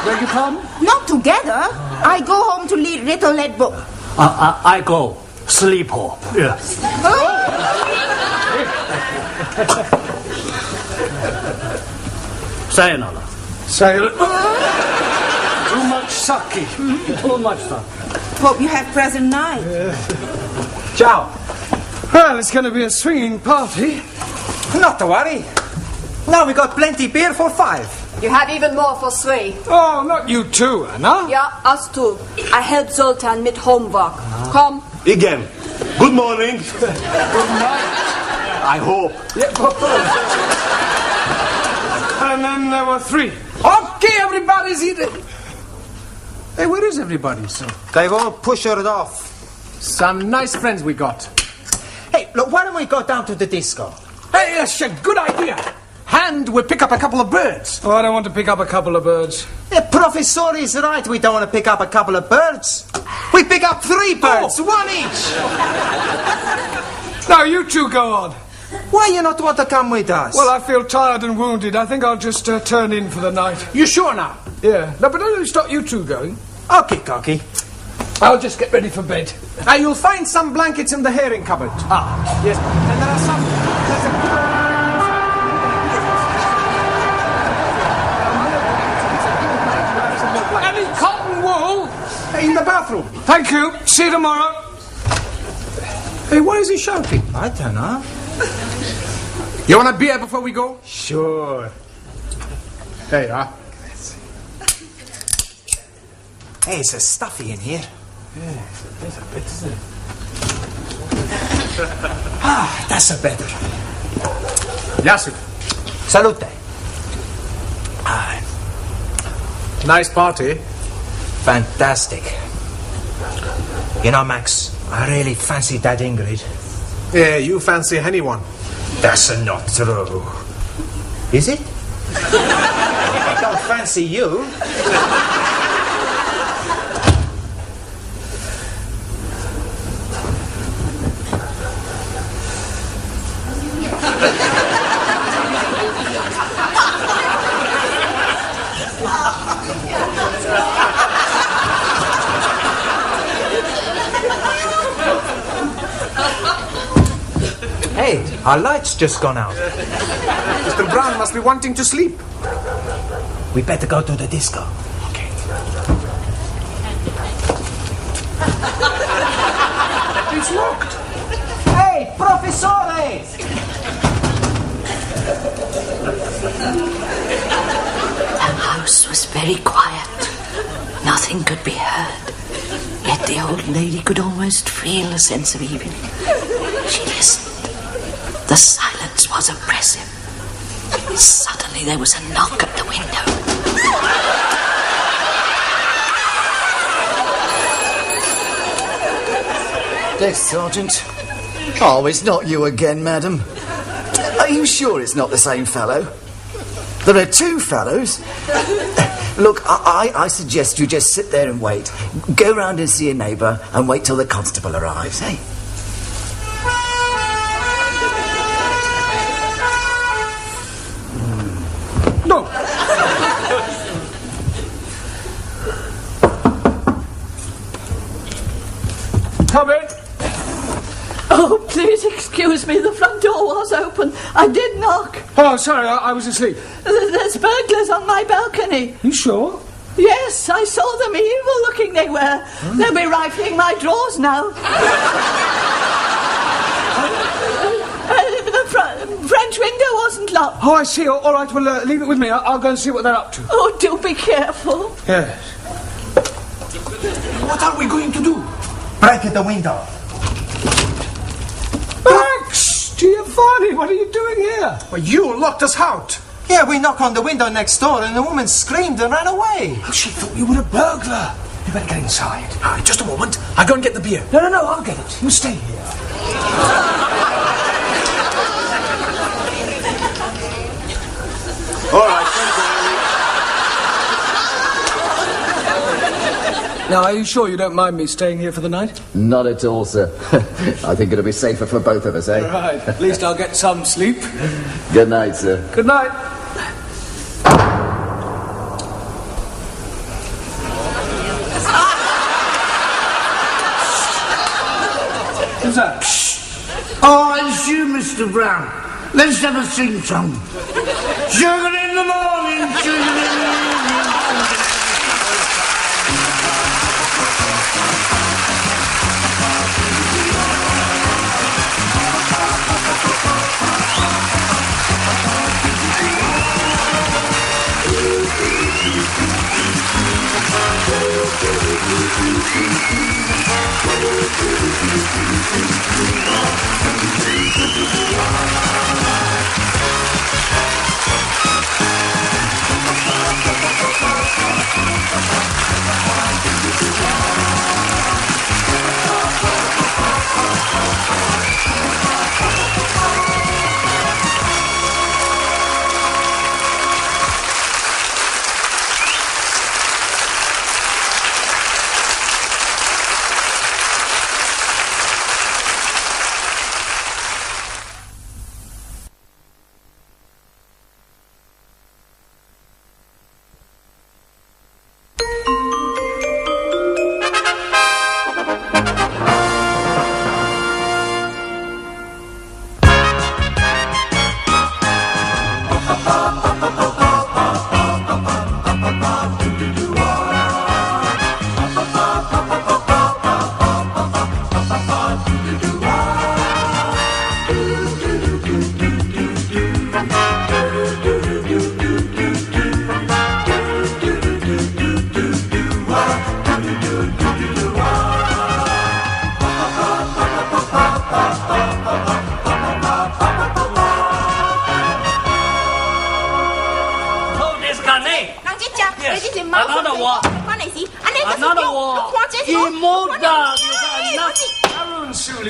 Beg your pardon? Not together. I go home to read little lead book. I go sleep home. Yeah. Sayonara. Too much sake. Too much sake. Hope you have present night. Ciao. Well, it's going to be a swinging party. Not to worry. Now we got plenty beer for 5. You have even more for 3. Oh, not you two, Anna. Yeah, us too. I helped Zoltan with homework. Come. Igen. Good morning. Good night. I hope. And then there were 3. Okay, everybody's eating. Hey, where is everybody? So They've all pushed off. some nice friends we got. Hey, look, why don't we go down to the disco? Hey, that's a good idea. And we'll pick up a couple of birds. Oh, I don't want to pick up a couple of birds. The professor is right. We don't want to pick up a couple of birds. We pick up 3 birds, 1 each. No, you two go on. Why you not want to come with us? Well, I feel tired and wounded. I think I'll just turn in for the night. You sure now? Yeah. No, but don't stop you two going. Okay, Cocky. I'll just get ready for bed. You'll find some blankets in the herring cupboard. Yes. And there are some... Any cotton wool? In the bathroom. Thank you. See you tomorrow. Hey, why is he shouting? I don't know. You want a beer before we go? Sure. There you are. Hey, it's a stuffy in here. Yeah, there's a bit, isn't it? That's a better. Yasu. Salute. Nice party. Fantastic. You know, Max, I really fancy that Ingrid. Yeah, you fancy anyone. That's not true. Is it? I don't fancy you. Hey, our light's just gone out. Mr. Brown must be wanting to sleep. We better go to the disco. Okay. It's locked. Hey, Professore! very quiet. Nothing could be heard. Yet the old lady could almost feel a sense of evil. She listened. The silence was oppressive. Suddenly there was a knock at the window. Desk Sergeant. Oh, it's not you again, madam. Are you sure it's not the same fellow? There are two fellows. Look, I suggest you just sit there and wait. Go round and see a neighbour and wait till the constable arrives, eh? No. Come in. Oh, please excuse me. The front door was open. I did knock. Oh, sorry, I was asleep. There's burglars on my balcony. You sure? Yes, I saw them. Evil-looking they were. They'll be rifling my drawers now. The French window wasn't locked. Oh, I see. All right, well, leave it with me. I'll go and see what they're up to. Oh, do be careful. Yes. What are we going to do? Break the window. Max! Giovanni, what are you doing here? Well, you locked us out. Yeah, we knocked on the window next door and the woman screamed and ran away. Oh, she thought you were a burglar. You better get inside. Just a moment. I'll go and get the beer. No, I'll get it. You stay here. All right, Now, are you sure you don't mind me staying here for the night? Not at all, sir. I think it'll be safer for both of us, eh? Right. At least I'll get some sleep. Good night, sir. Good night. Who's that? Oh, it's you, Mr. Brown. Let's have a sing-song. Sugar in the morning, sugar in the evening.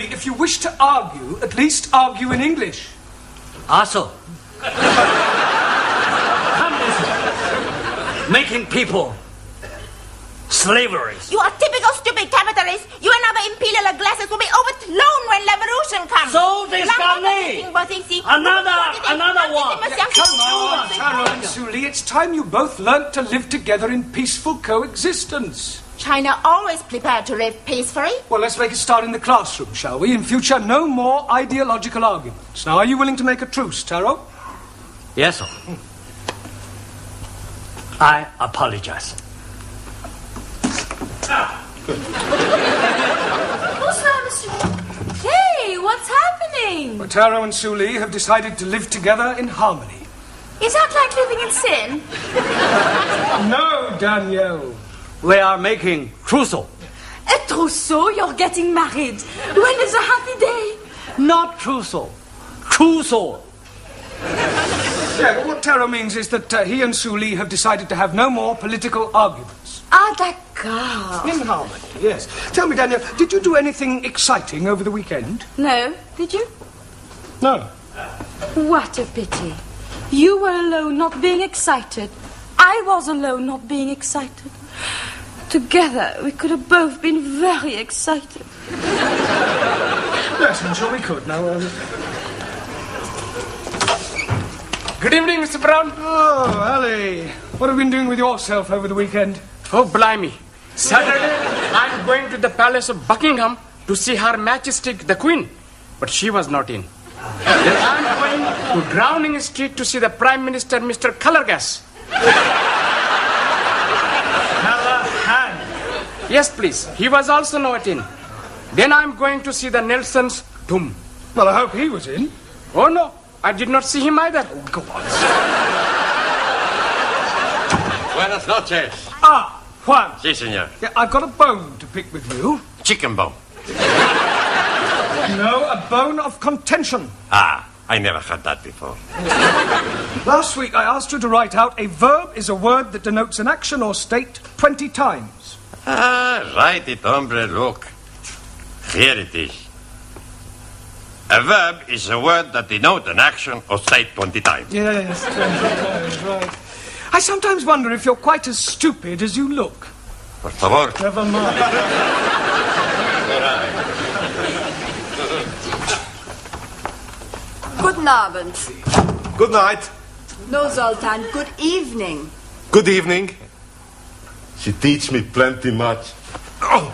If you wish to argue, at least argue in English. Also, making people slavery. You are typical stupid capitalist. You and other imperial glasses will be overthrown when revolution comes. So this another one. Come on, Taro and Suli, it's time you both learnt to live together in peaceful coexistence. China always prepared to live peacefully. Well, let's make a start in the classroom, shall we? In future, no more ideological arguments. Now, are you willing to make a truce, Taro? Yes, sir. I apologize. Good. What's wrong, Mr. Hey, what's happening? Well, Taro and Suli have decided to live together in harmony. Is that like living in sin? No, Danielle. We are making trousseau. A trousseau? You're getting married. When is a happy day? Not trousseau. Trousseau. Yeah, but what Taro means is that he and Sue Lee have decided to have no more political arguments. Ah, d'accord. In harmony, yes. Tell me, Danielle, did you do anything exciting over the weekend? No. Did you? No. What a pity. You were alone, not being excited. I was alone, not being excited. Together, we could have both been very excited. Yes, I'm sure we could. Now, Good evening, Mr. Brown. Oh, Ali. What have you been doing with yourself over the weekend? Oh, blimey. Saturday, I'm going to the Palace of Buckingham to see Her Majesty the Queen. But she was not in. Then I'm going to Downing Street to see the Prime Minister, Mr. Colorgas. Callahan. Yes, please. He was also not in. Then I'm going to see the Nelson's tomb. Well, I hope he was in. Oh, no. I did not see him either. Oh, go on. Buenas noches. Ah, Juan. Sí, señor. Yeah, I've got a bone to pick with you. Chicken bone. No, a bone of contention. Ah, I never had that before. Last week I asked you to write out a verb is a word that denotes an action or state 20 times. Ah, write it, hombre, look. Here it is. A verb is a word that denotes an action or state 20 times. Yes, 20 times, right. I sometimes wonder if you're quite as stupid as you look. Por favor. Never mind. Guten Abend. Good night. No, Zoltan. Good evening. Good evening. She teach me plenty much. Oh.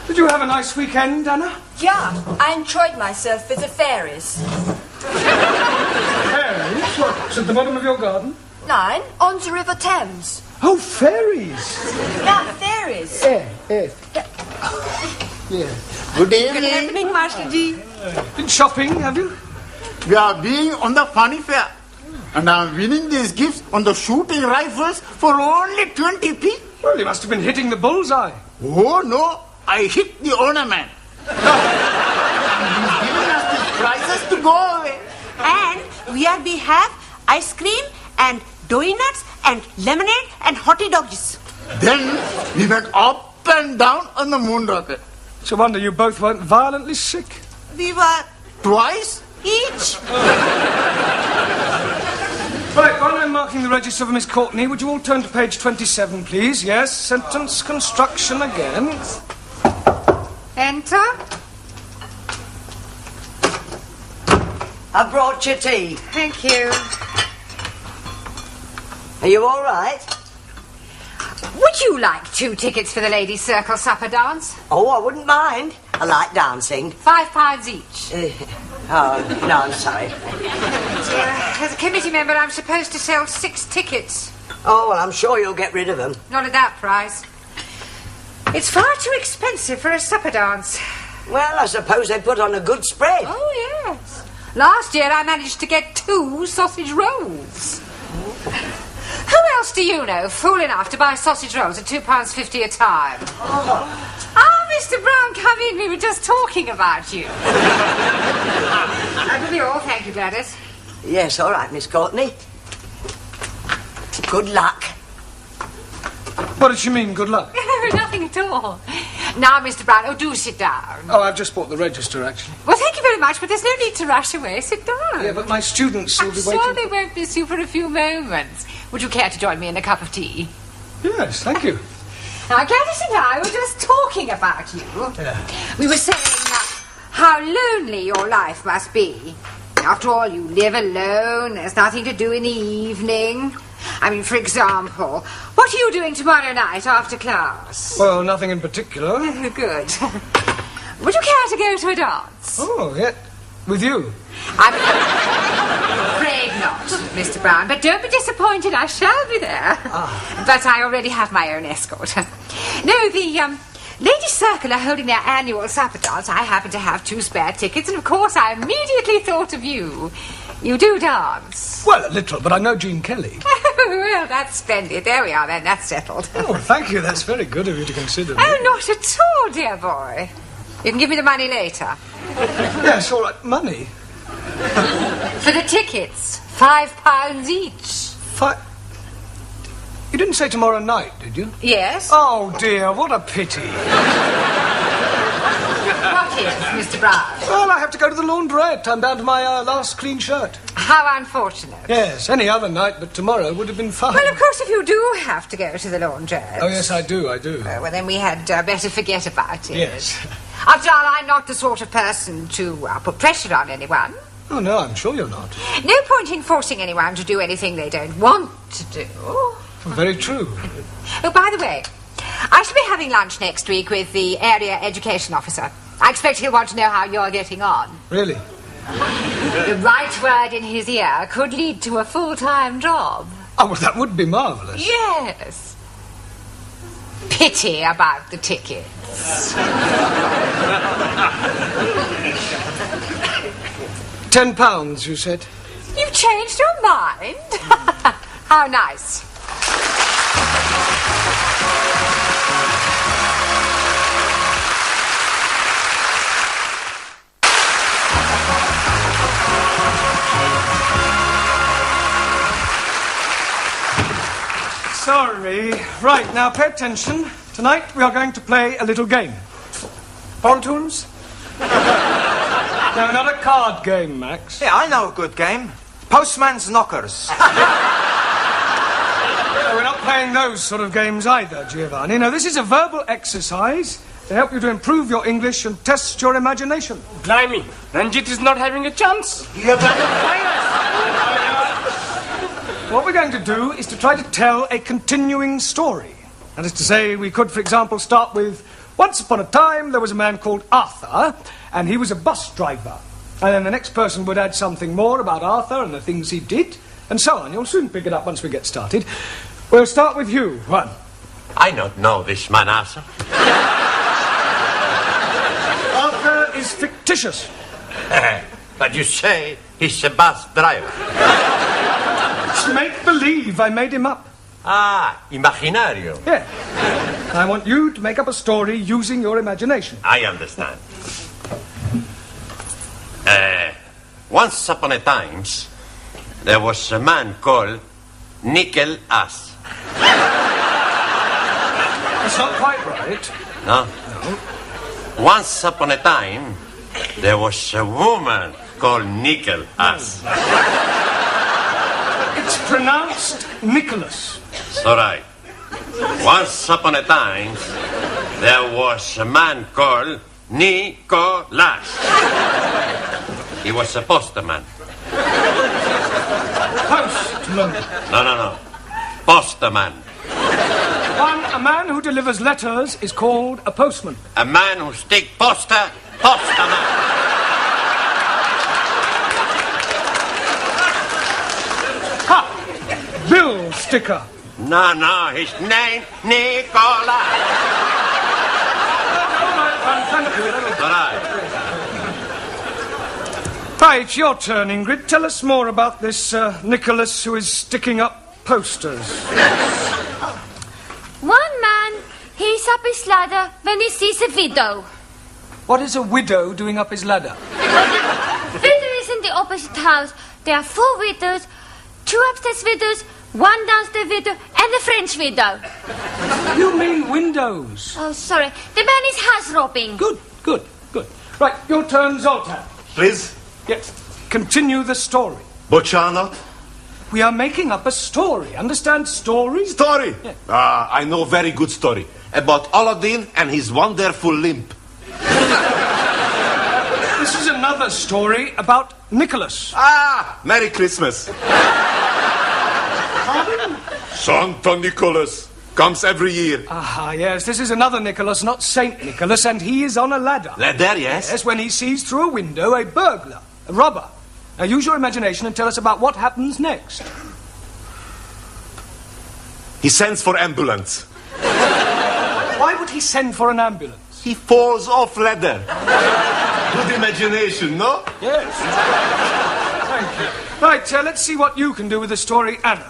Did you have a nice weekend, Anna? Yeah, I enjoyed myself with the fairies. Fairies? What, at the bottom of your garden? Nein, on the River Thames. Oh, fairies. Yeah, fairies. Yes. Good Good evening. evening, Master G. Been shopping, have you? We are being on the funny fair. And I'm winning these gifts on the shooting rifles for only 20p. Well, you must have been hitting the bullseye. Oh, no. I hit the ornament. And he's giving us these prizes to go away. And we have ice cream and donuts and lemonade and hottie doggies. Then we went up and down on the moon rocket. It's a wonder you both weren't violently sick. We were Twice? each. Right, while I'm marking the register for Miss Courtney, would you all turn to page 27, please? Yes, sentence construction again. Enter. I brought you tea. Thank you. Are you all right? Would you like 2 tickets for the Ladies' Circle supper dance? Oh, I wouldn't mind. I like dancing. £5 each. Oh, no, I'm sorry. As a committee member, I'm supposed to sell 6 tickets. Oh, well, I'm sure you'll get rid of them. Not at that price. It's far too expensive for a supper dance. Well, I suppose they put on a good spread. Oh, yes. Last year I managed to get 2 sausage rolls. Who else do you know fool enough to buy sausage rolls at £2.50 a time? Ah, Mr. Brown, come in. We were just talking about you. That will be all. Thank you, Gladys. Yes, all right, Miss Courtney. Good luck. What did she mean, good luck? Nothing at all. Now, Mr. Brown, do sit down. Oh, I've just bought the register, actually. Well, thank you very much, but there's no need to rush away. Sit down. Yeah, but my students will I'm be sure waiting. they won't miss you for a few moments. Would you care to join me in a cup of tea? Yes, thank you. Now, Gladys and I were just talking about you. Yeah. We were saying how lonely your life must be. After all, you live alone. There's nothing to do in the evening. I mean, for example, what are you doing tomorrow night after class? Well, nothing in particular. Good. Would you care to go to a dance? Oh, yeah. With you? I'm afraid not, Mr. Brown, but don't be disappointed. I shall be there. But I already have my own escort. No, the Lady Circle are holding their annual supper dance. I happen to have 2 spare tickets, and of course I immediately thought of you. You do dance? Well, a little, but I know Jean Kelly. Well, that's splendid. There we are then, that's settled. Oh, thank you. That's very good of you to consider me. Oh, not at all, dear boy. You can give me the money later. Yes, all right. Money? For the tickets. £5 each. You didn't say tomorrow night, did you? Yes. Oh, dear, what a pity. What is, Mr. Brown? Well, I have to go to the laundrette. I'm down to my last clean shirt. How unfortunate. Yes, any other night but tomorrow would have been fine. Well, of course, if you do have to go to the laundrette... Oh, yes, I do. well, then we had better forget about it. Yes. After all, I'm not the sort of person to put pressure on anyone. Oh, no, I'm sure you're not. No point in forcing anyone to do anything they don't want to do. Very true. Oh, by the way, I shall be having lunch next week with the area education officer. I expect he'll want to know how you're getting on. Really? The right word in his ear could lead to a full-time job. Oh, well, that would be marvellous. Yes. Pity about the tickets. £10, you said? You've changed your mind? How nice. Sorry. Right, now pay attention. Tonight we are going to play a little game. Pontoons? No, not a card game, Max. Yeah, I know a good game. Postman's Knockers. No, we're not playing those sort of games either, Giovanni. No, this is a verbal exercise to help you to improve your English and test your imagination. Blimey, Ranjit is not having a chance. What we're going to do is to try to tell a continuing story. That is to say, we could, for example, start with, once upon a time, there was a man called Arthur, and he was a bus driver. And then the next person would add something more about Arthur and the things he did, and so on. You'll soon pick it up once we get started. We'll start with you, Juan. I don't know this man, Arthur. Arthur is fictitious. But you say he's a bus driver. It's make-believe. I made him up. Ah, imaginario. Yeah. I want you to make up a story using your imagination. I understand. Once upon a time, there was a man called Nickel Ass. That's not quite right. No? No. Once upon a time, there was a woman called Nickel Ass. It's pronounced Nicholas. It's all right. Once upon a time, there was a man called Nicholas. He was a postman. Postman? No. Postman. A man who delivers letters is called a postman. A man who stick poster, postman. Ha! Bill sticker. No, his name, Nicholas. All right. Right, it's your turn, Ingrid. Tell us more about this Nicholas who is sticking up posters. One man, he's up his ladder when he sees a widow. What is a widow doing up his ladder? Widow is in the opposite house. There are 4 widows, 2 upstairs widows, 1 downstairs widow, and a French widow. You mean windows? Oh, sorry. The man is house robbing. Good. Right, your turn, Zoltan. Please? Yes. Continue the story. Boccianot? We are making up a story. Understand story? Story? Yeah. I know very good story. About Aladdin and his wonderful limp. This is another story about Nicholas. Merry Christmas. Pardon? Santa Nicholas comes every year. Yes, this is another Nicholas, not Saint Nicholas, and he is on a ladder. Ladder, yes? Yes, when he sees through a window a burglar, a robber. Now use your imagination and tell us about what happens next. He sends for ambulance. Why would he send for an ambulance? He falls off ladder. Good imagination, no? Yes. Thank you. Right, let's see what you can do with the story, Anna.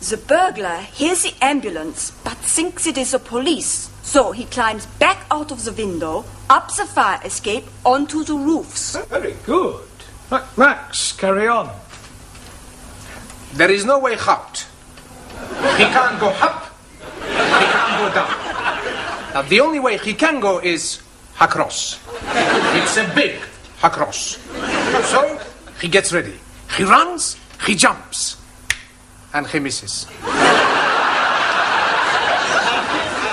The burglar hears the ambulance, but thinks it is the police. So he climbs back out of the window, up the fire escape, onto the roofs. Very good. Right, Max, carry on. There is no way out. He can't go up. He can't go down. Now, the only way he can go is across. It's a big across. So, he gets ready. He runs, he jumps, and he misses.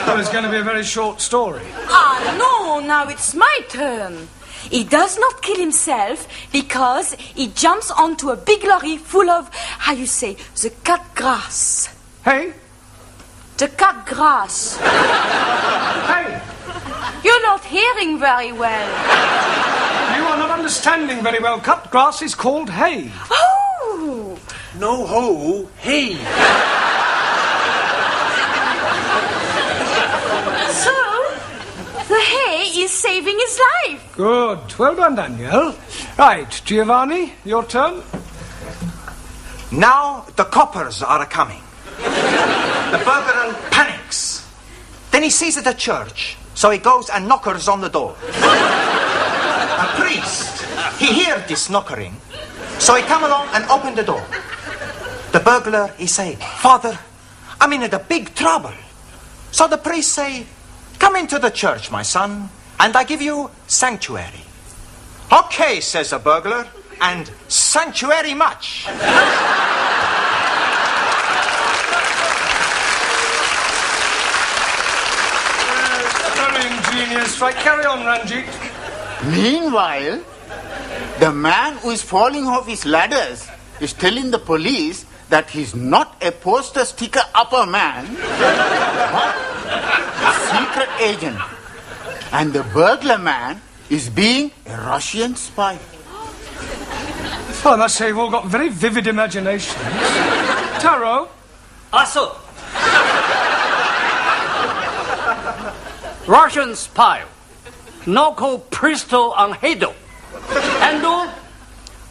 Well, it's going to be a very short story. Ah, no, now it's my turn. He does not kill himself because he jumps onto a big lorry full of, how you say, the cut grass. Hey? The cut grass. Hey! You're not hearing very well. You are not understanding very well. Cut grass is called hay. Oh! No ho, hey. The hay is saving his life. Good. Well done, Danielle. Right, Giovanni, your turn. Now the coppers are coming. The burglar panics. Then he sees it at church, so he goes and knockers on the door. A priest, he hears this knockering, so he come along and open the door. The burglar, he say, "Father, I'm in a big trouble." So the priest say, "Come into the church, my son, and I give you sanctuary." "Okay," says the burglar, "and sanctuary much." Very ingenious. Right, carry on, Ranjit. Meanwhile, the man who is falling off his ladders is telling the police that he's not a poster sticker upper man, but a secret agent. And the burglar man is being a Russian spy. Well, I must say, you've all got very vivid imaginations. Taro? Also, Russian spy, Noko Pristo Anhedo, and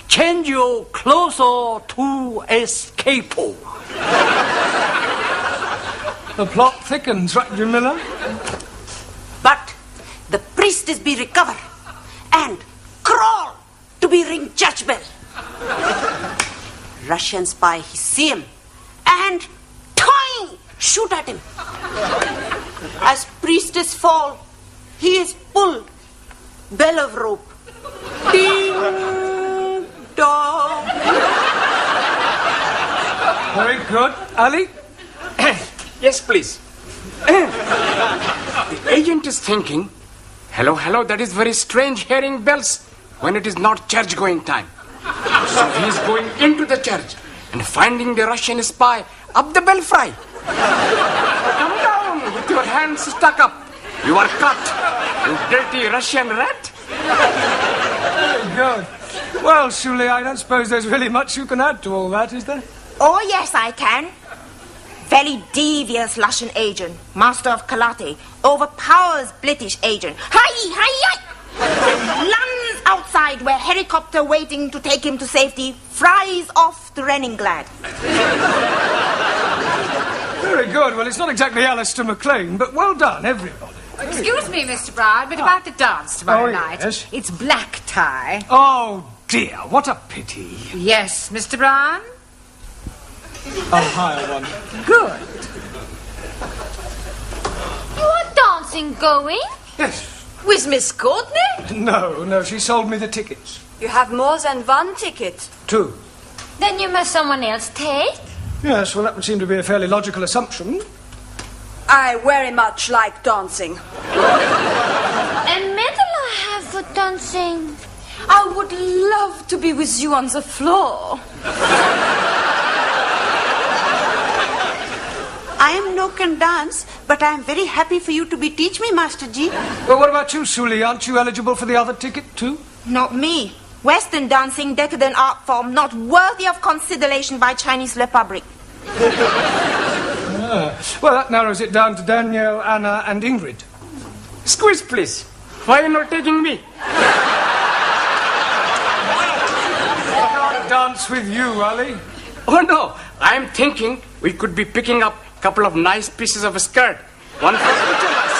change you closer to escape. The plot thickens, right, Jamila? But the priest is be recover and crawl to be ring church bell. Russian spy, he see him and toing shoot at him. As priestess fall, he is pull bell of rope. Ding dong. Very good. Ali? Yes, please. The agent is thinking, hello, hello, that is very strange hearing bells when it is not church going time. So he is going into the church and finding the Russian spy up the belfry. Come down with your hands stuck up. You are cut, you dirty Russian rat. Very good. Well, Shuli, I don't suppose there's really much you can add to all that, is there? Oh, yes, I can. Very devious Russian agent, master of karate, overpowers British agent. Hi, hi, hi! Lands outside where helicopter waiting to take him to safety, fries off the Leningrad. Very good. Well, it's not exactly Alistair MacLean, but well done, everybody. Excuse me, Mr. Brown, but about the dance tomorrow Oh, night. yes. It's black tie. Oh, dear, what a pity. Yes, Mr. Brown? I'll hire one. Good. You are dancing going? Yes. With Miss Courtney? No, she sold me the tickets. You have more than one ticket. 2. Then you must someone else take. Yes, well, that would seem to be a fairly logical assumption. I very much like dancing. A medal I have for dancing. I would love to be with you on the floor. I am no can dance, but I am very happy for you to be teach me, Master Ji. Well, what about you, Suli? Aren't you eligible for the other ticket, too? Not me. Western dancing, decadent art form, not worthy of consideration by Chinese Republic. Well, that narrows it down to Danielle, Anna, and Ingrid. Squeeze, please. Why are you not taking me? I can't dance with you, Ali. Oh, no. I'm thinking we could be picking up a couple of nice pieces of a skirt. One for each of us.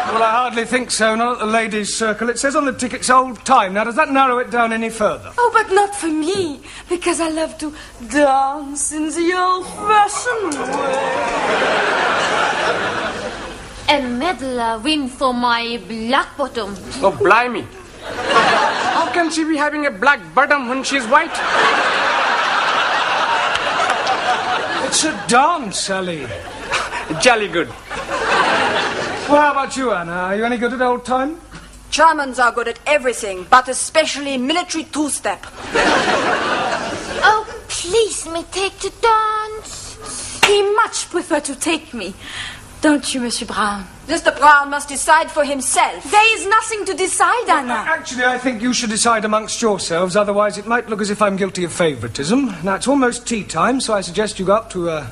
Well, I hardly think so, not at the ladies' circle. It says on the tickets old time. Now, does that narrow it down any further? Oh, but not for me, because I love to dance in the old-fashioned way. A medal win for my black bottom. Oh, blimey. How can she be having a black bottom when she's white? It's a dance, Ali. Jolly good. Well, how about you, Anna? Are you any good at old time? Germans are good at everything, but especially military two-step. Oh, please, me take to dance. He much prefer to take me. Don't you, Monsieur Brown? Mr. Brown must decide for himself. There is nothing to decide, Anna. Actually, I think you should decide amongst yourselves, otherwise it might look as if I'm guilty of favouritism. Now, it's almost tea time, so I suggest you go up to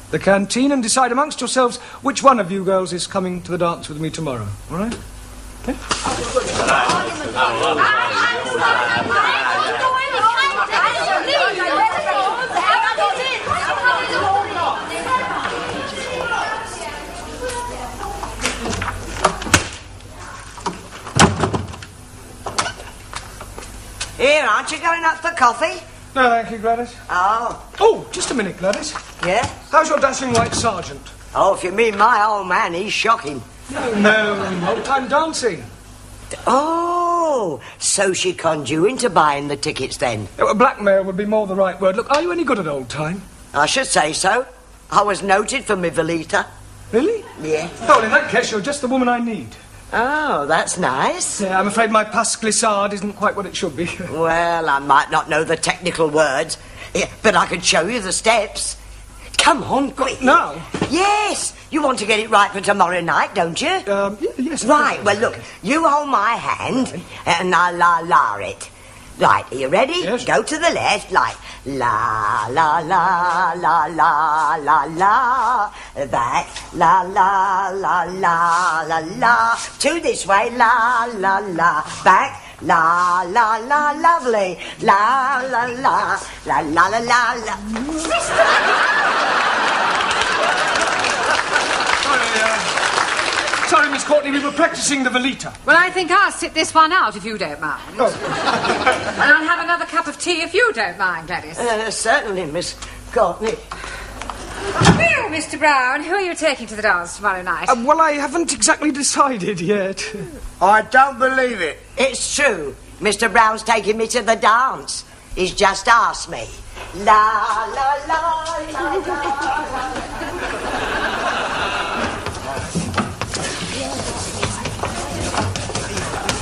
the canteen and decide amongst yourselves which one of you girls is coming to the dance with me tomorrow. All right? Okay? Here, aren't you going up for coffee? No, thank you, Gladys. Oh. Oh, just a minute, Gladys. Yeah? How's your dashing white sergeant? Oh, if you mean my old man, he's shocking. No, old-time dancing. Oh, so she conned you into buying the tickets then? Blackmail would be more the right word. Look, are you any good at old time? I should say so. I was noted for my Velita. Really? Yeah. Oh, in that case, you're just the woman I need. Oh, that's nice. Yeah, I'm afraid my pas glissade isn't quite what it should be. Well, I might not know the technical words, but I could show you the steps. Come on, quick. No. Yes. You want to get it right for tomorrow night, don't you? Yes. Right, well, look, you hold my hand and I'll la it. Right, are you ready? Yes. Go to the left, like la la la la la la la. Back, la la la la la la. To this way, la la la. Back, la la la, lovely. La la la la la la la la. Sorry, Miss Courtney, we were practicing the Velita. Well, I think I'll sit this one out if you don't mind. Oh. And I'll have another cup of tea if you don't mind, Gladys. Certainly, Miss Courtney. Well, Mr. Brown, who are you taking to the dance tomorrow night? Well, I haven't exactly decided yet. I don't believe it. It's true. Mr. Brown's taking me to the dance. He's just asked me. La, la, la, la, la.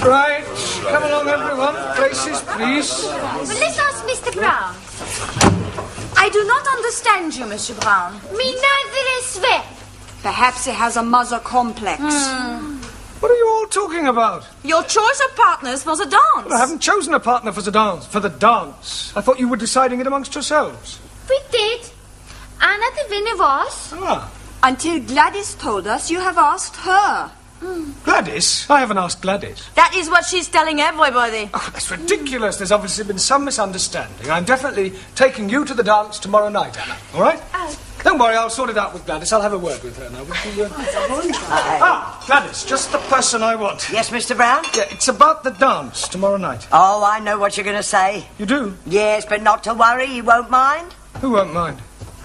Right, come along, everyone. Places, please. Well, let's ask Mr. Brown. I do not understand you, Monsieur Brown. Me neither as well. Perhaps he has a mother complex. What are you all talking about? Your choice of partners for the dance. Well, I haven't chosen a partner for the dance. I thought you were deciding it amongst yourselves. We did. Anna the winner was. Ah. Until Gladys told us you have asked her. Gladys? I haven't asked Gladys. That is what she's telling everybody. Oh, that's ridiculous. There's obviously been some misunderstanding. I'm definitely taking you to the dance tomorrow night, Anna. All right? Don't worry, I'll sort it out with Gladys. I'll have a word with her now. Gladys, just the person I want. Yes, Mr. Brown? Yeah, it's about the dance tomorrow night. Oh, I know what you're going to say. You do? Yes, but not to worry, you won't mind. Who won't mind?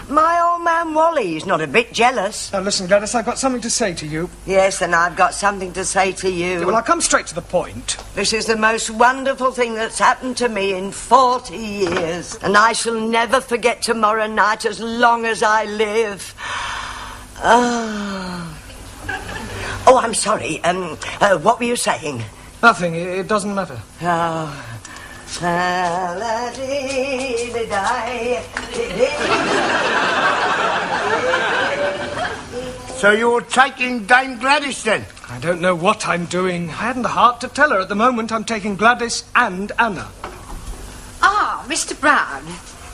My old man Wally is not a bit jealous. Now, listen, Gladys, I've got something to say to you. Yes, and I've got something to say to you. Yeah, well, I'll come straight to the point. This is the most wonderful thing that's happened to me in 40 years. And I shall never forget tomorrow night as long as I live. Oh, I'm sorry. What were you saying? Nothing. It doesn't matter. Oh. So you're taking Dame Gladys then? I don't know what I'm doing. I hadn't the heart to tell her. At the moment, I'm taking Gladys and Anna. Ah, Mr. Brown,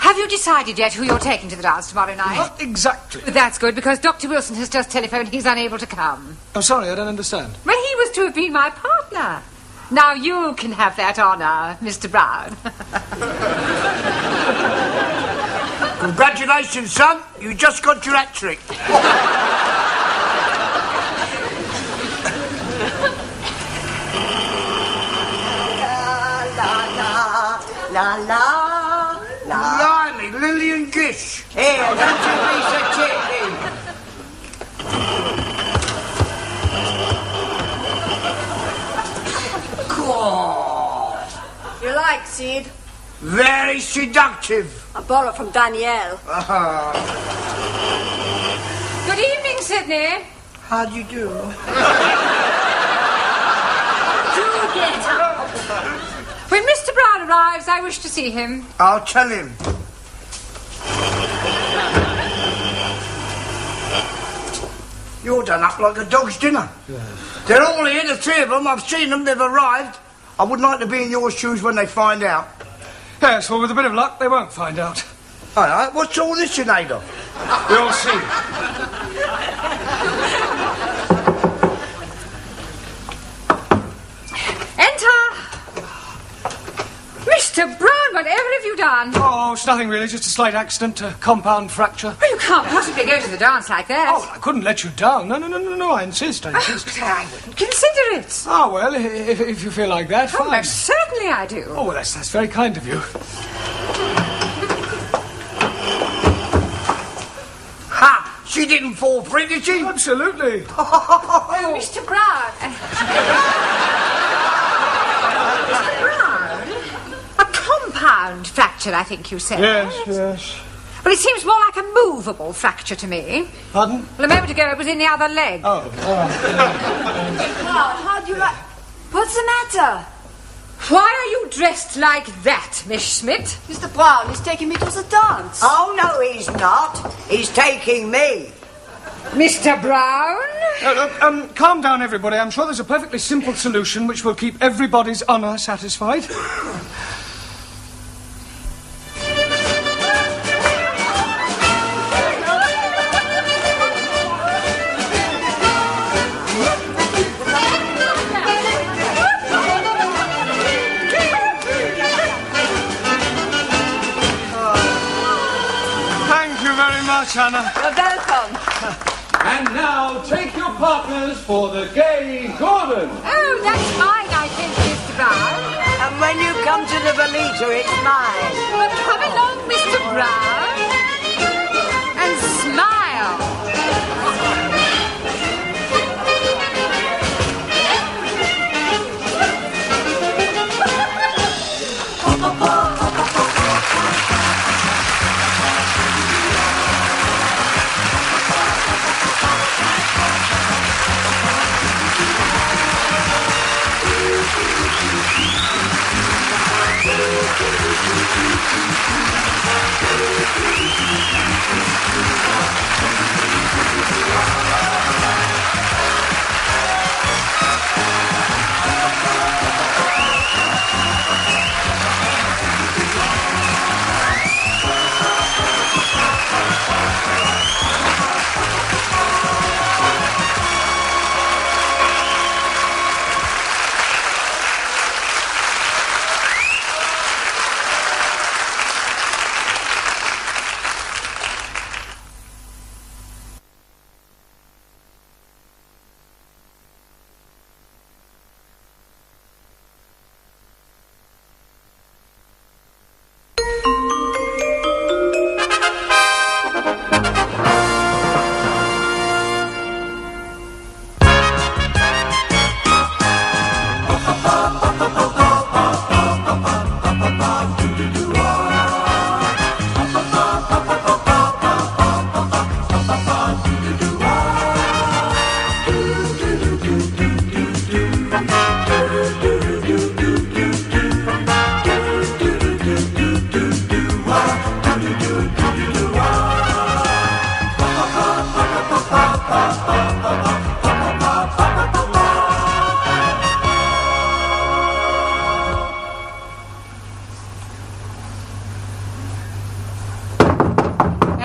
Have you decided yet who you're taking to the dance tomorrow night? Not exactly. That's good, because Dr. Wilson has just telephoned he's unable to come. Oh, sorry, I don't understand. Well, he was to have been my partner. Now you can have that honour, Mr. Brown. Congratulations, son. You just got your hat trick. La la la. Blimey, Lillian Gish. Here, don't you be so cheeky. God. You like, Sid? Very seductive. I borrowed from Danielle. Good evening, Sydney. How do you do? Do get up. When Mr. Brown arrives, I wish to see him. I'll tell him. You're done up like a dog's dinner. They're all here, the three of them. I've seen them, they've arrived. I wouldn't like to be in your shoes when they find out. Yes, well, with a bit of luck, they won't find out. All right, what's all this in aid of? We'll see. Enter! Mr. Brown, whatever have you done? Oh, it's nothing really, just a slight accident, a compound fracture. Well, you can't possibly go to the dance like that. Oh, I couldn't let you down. No, I insist. But I wouldn't consider it. Oh, well, if you feel like that, Oh, fine. most certainly I do. Oh, well, that's very kind of you. Ha! She didn't fall for it, did she? Absolutely. Oh, Mr. Brown. Mr. Brown? A compound fracture, I think you said. Yes. Well, it seems more like a movable fracture to me. Pardon? Well, a moment ago it was in the other leg. Oh. Brown, how do you like... What's the matter? Why are you dressed like that, Miss Schmidt? Mr. Brown is taking me to the dance. Oh, no, he's not. He's taking me. Mr. Brown? Calm down, everybody. I'm sure there's a perfectly simple solution which will keep everybody's honour satisfied. Anna. You're welcome. And now take your partners for the gay Gordon. Oh, that's mine, I think, Mr. Brown. And when you come to the Valita, it's mine. Well, come along, Mr. Brown. And smile.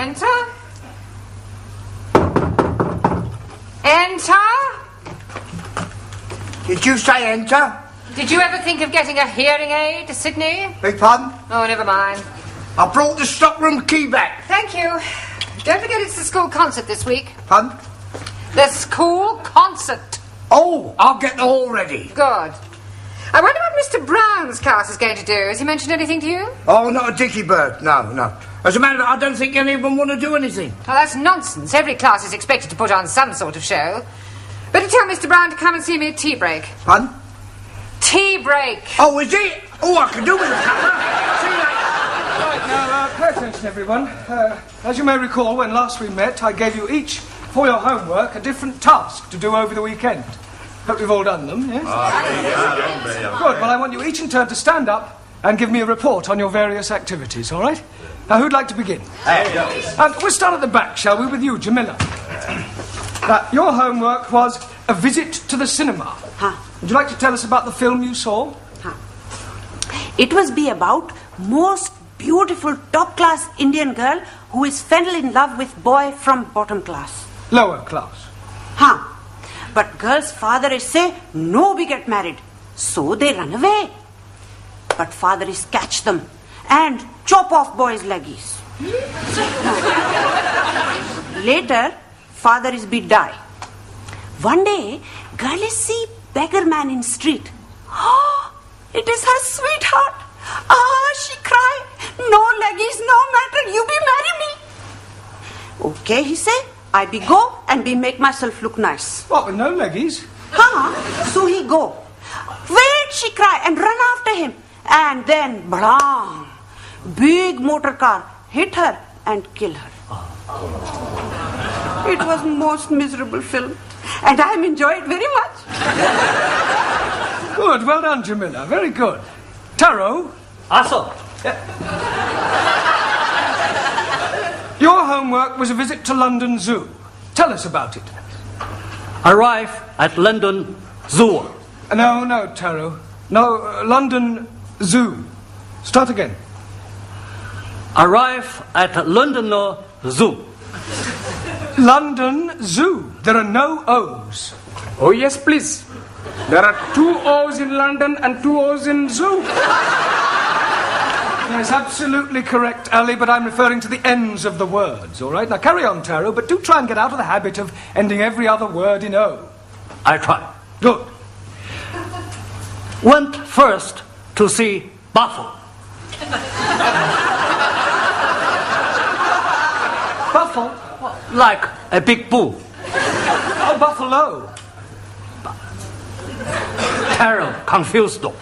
Enter. Enter. Did you say enter? Did you ever think of getting a hearing aid, Sydney? Beg pardon? Oh, never mind. I brought the stockroom key back. Thank you. Don't forget it's the school concert this week. Pardon? The school concert. Oh, I'll get the hall ready. Good. I wonder what Mr. Brown's class is going to do. Has he mentioned anything to you? Oh, not a dicky bird. No. As a matter of fact, I don't think any of them want to do anything. Oh, that's nonsense. Every class is expected to put on some sort of show. Better tell Mr. Brown to come and see me at tea break. Pardon? Tea break. Oh, is it? Oh, I can do with a camera. See you later. Right, now, pay attention, everyone. As you may recall, when last we met, I gave you each, for your homework, a different task to do over the weekend. Hope you've all done them, yes? Good, well, I want you each in turn to stand up and give me a report on your various activities, all right? Now, who'd like to begin? We'll start at the back, shall we, with you, Jamila. Your homework was a visit to the cinema. Would you like to tell us about the film you saw? It was be about most beautiful top-class Indian girl who is fell in love with boy from bottom class. Lower class. But girl's father is say, no be get married. So they run away. But father is catch them and chop off boy's leggies. Later, father is be die. One day, girl is see beggar man in street. Oh, it is her sweetheart. She cry. No leggies, no matter, you be marry me. Okay, he say, I be go and be make myself look nice. What, with no leggies? So he go. Wait, she cry and run after him. And then, blang, big motor car hit her and kill her. It was most miserable film. And I enjoy it very much. Good, well done, Jamila. Very good. Taro? Also. Your homework was a visit to London Zoo. Tell us about it. Arrive at London Zoo. No, Taro. No, London Zoo. Start again. Arrive at London Zoo. London Zoo. There are no O's. Oh, yes, please. There are 2 O's in London and 2 O's in Zoo. That's absolutely correct, Ali, but I'm referring to the ends of the words, all right? Now, carry on, Taro, but do try and get out of the habit of ending every other word in O. I try. Good. Went first to see Buffalo. Buffalo? Like a big bull. Oh, buffalo. Carol, confused though.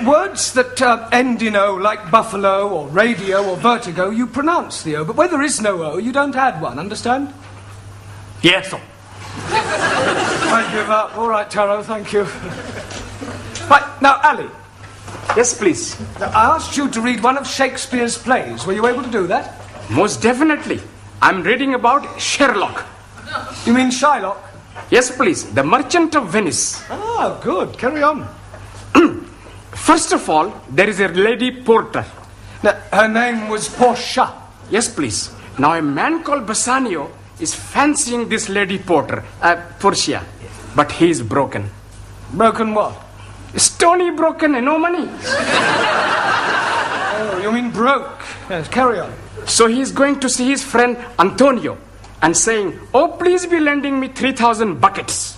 Words that end in O, like buffalo or radio or vertigo, you pronounce the O, but where there is no O, you don't add one, understand? Yes, sir. I give up. All right, Taro, thank you. Right, now, Ali. Yes, please. Now, I asked you to read one of Shakespeare's plays. Were you able to do that? Most definitely. I'm reading about Sherlock. You mean Shylock? Yes, please. The Merchant of Venice. Ah, good. Carry on. First of all, there is a lady porter. Now, her name was Portia. Yes, please. Now, a man called Bassanio is fancying this lady porter, Portia. But he is broken. Broken what? Stony broken and no money. Oh, you mean broke. Yes, carry on. So he is going to see his friend Antonio and saying, oh, please be lending me 3,000 buckets.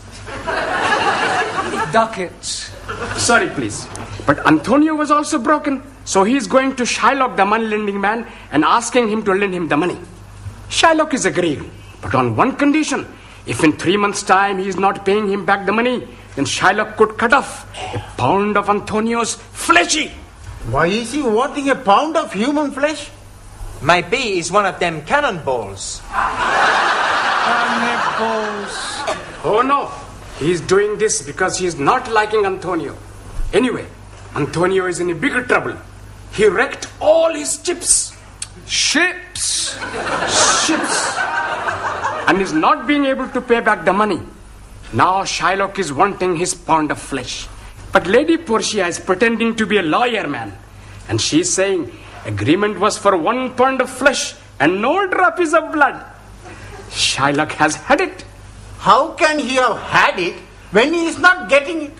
Ducats. Sorry, please. But Antonio was also broken. So he is going to Shylock, the money-lending man, and asking him to lend him the money. Shylock is agreeing, but on one condition. If in 3 months' time he is not paying him back the money, then Shylock could cut off a pound of Antonio's fleshy. Why is he wanting a pound of human flesh? Maybe he's one of them cannonballs. Cannonballs. Oh no, he's doing this because he's not liking Antonio. Anyway, Antonio is in a bigger trouble. He wrecked all his ships. Ships? Ships. And is not being able to pay back the money. Now Shylock is wanting his pound of flesh. But Lady Portia is pretending to be a lawyer man. And she's saying agreement was for 1 pound of flesh, and no drops of blood. Shylock has had it. How can he have had it when he is not getting it?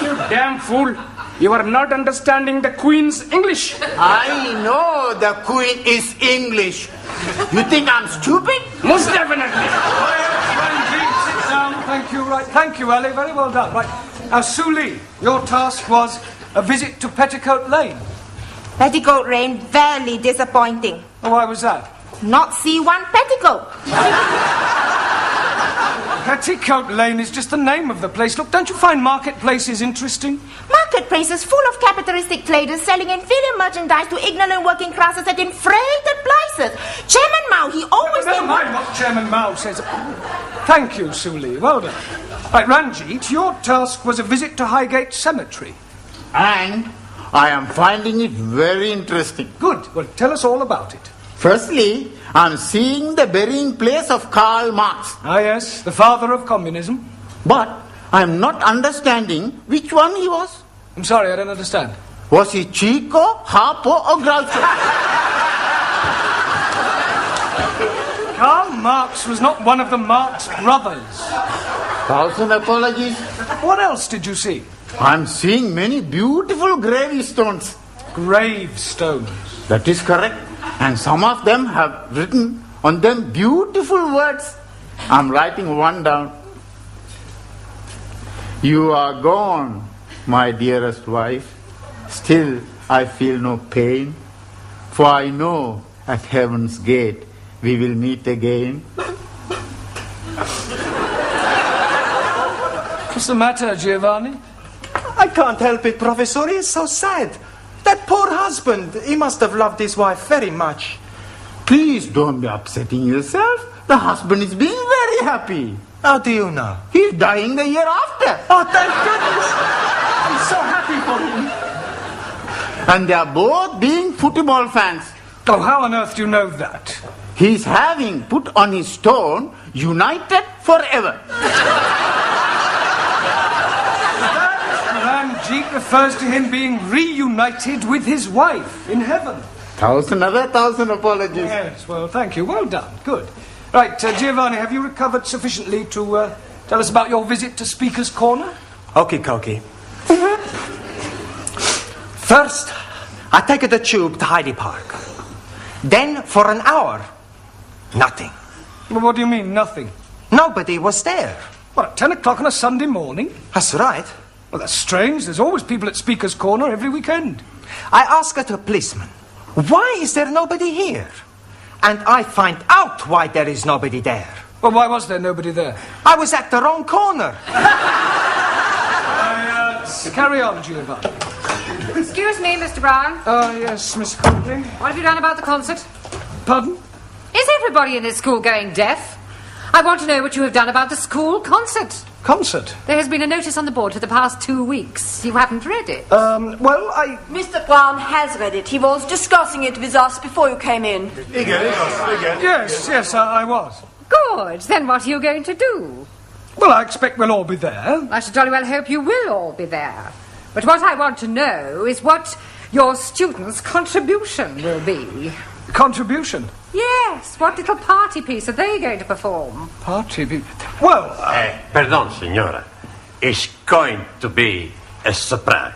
You damn fool. You are not understanding the Queen's English. I know the Queen is English. You think I'm stupid? Most definitely. Sit down. Thank you. Right. Thank you, Ali. Very well done. Right. Now, Sue Lee, your task was a visit to Petticoat Lane. Petticoat Lane, very disappointing. Oh, why was that? Not see one petticoat. Petticoat Lane is just the name of the place. Look, don't you find marketplaces interesting? Marketplaces full of capitalistic traders selling inferior merchandise to ignorant working classes at inflated prices. Chairman Mao, he always... Never mind what Chairman Mao says. Thank you, Sue Lee. Well done. Right, Ranjit, your task was a visit to Highgate Cemetery. And I am finding it very interesting. Good. Well, tell us all about it. Firstly, I'm seeing the burying place of Karl Marx. Ah, yes, the father of communism. But I'm not understanding which one he was. I'm sorry, I don't understand. Was he Chico, Harpo, or Groucho? Karl Marx was not one of the Marx brothers. 1,000 apologies. What else did you see? I'm seeing many beautiful gravestones. Gravestones? That is correct. And some of them have written on them beautiful words. I'm writing one down. You are gone, my dearest wife. Still I feel no pain. For I know at heaven's gate we will meet again. What's the matter, Giovanni? I can't help it, Professor. He is so sad. That poor husband, he must have loved his wife very much. Please don't be upsetting yourself. The husband is being very happy. How do you know? He's dying the year after. Oh, thank goodness. I'm so happy for him. And they are both being football fans. Oh, how on earth do you know that? He's having put on his stone, United Forever. Ranjit refers to him being reunited with his wife in heaven. 1,000 apologies. Yes, well, thank you. Well done. Good. Right, Giovanni, have you recovered sufficiently to tell us about your visit to Speaker's Corner? Okie dokie. First, I take the tube to Hyde Park. Then, for an hour, nothing. Well, what do you mean, nothing? Nobody was there. What, at 10 o'clock on a Sunday morning? That's right. Well, that's strange. There's always people at Speaker's Corner every weekend. I asked a policeman, why is there nobody here? And I find out why there is nobody there. Well, why was there nobody there? I was at the wrong corner. Carry on, Giovanni. Excuse me, Mr. Brown. Yes, Miss Courtney. What have you done about the concert? Pardon? Is everybody in this school going deaf? I want to know what you have done about the school concert. Concert? There has been a notice on the board for the past 2 weeks. You haven't read it. Well, Mr. Brown has read it. He was discussing it with us before you came in. Yes, I was. Good. Then what are you going to do? Well, I expect we'll all be there. I should jolly well hope you will all be there. But what I want to know is what your students' contribution will be. Contribution? Yes. What little party piece are they going to perform? Party piece? Well... Pardon, signora. It's going to be a surprise.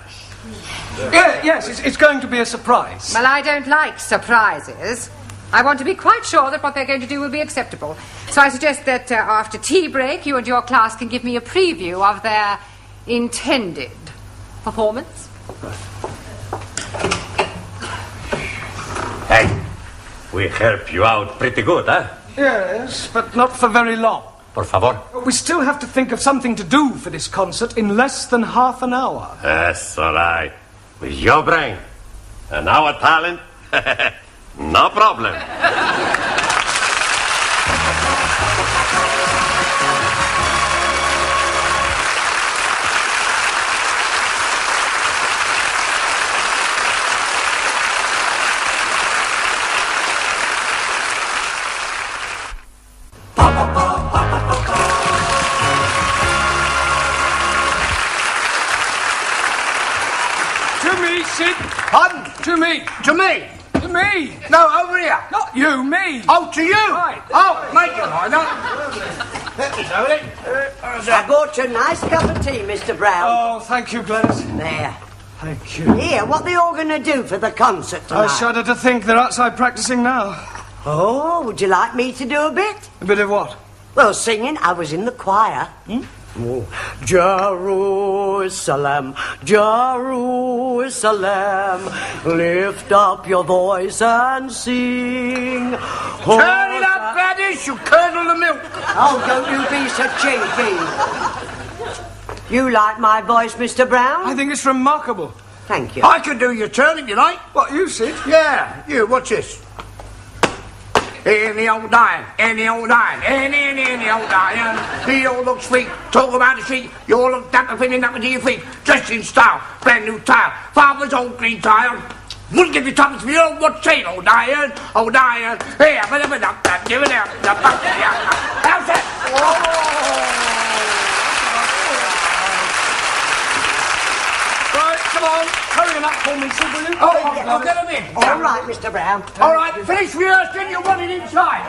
Yes, it's going to be a surprise. Well, I don't like surprises. I want to be quite sure that what they're going to do will be acceptable. So I suggest that after tea break, you and your class can give me a preview of their intended performance. Hey, we help you out pretty good, huh? Yes, but not for very long. Por favor. We still have to think of something to do for this concert in less than half an hour. That's all right. With your brain and our talent, no problem. To me, Sid. Pardon? To me. To me. Me? No, over here. Not you, me. Oh, to you? Right. Oh, make it like that. I bought you a nice cup of tea, Mr. Brown. Oh, thank you, Gladys. There. Thank you. Here, what they all going to do for the concert tonight? I shudder to think they're outside practicing now. Oh, would you like me to do a bit? A bit of what? Well, singing. I was in the choir. Oh. Jerusalem, Jerusalem, lift up your voice and sing. Turn it up, Gladys, you curdle the milk. Oh, don't you be so cheeky. You like my voice, Mr. Brown? I think it's remarkable. Thank you. I can do your turn if you like. What, you, Sid? Yeah, you, watch this. Any old iron, any old iron, any old iron. He all looks sweet, talk about the street. You all look dapper, pinning up to your feet. Dressed in style, brand new tile. Father's old clean tile. Wouldn't give you tuppence for your what's saying, old iron, old iron. Here, give it up, give it up. How's that? Right, come on, hurry him up for me, Sid, will you? I'll get him in. All right, Mr. Brown. All right, finish rehearsing, you want it inside.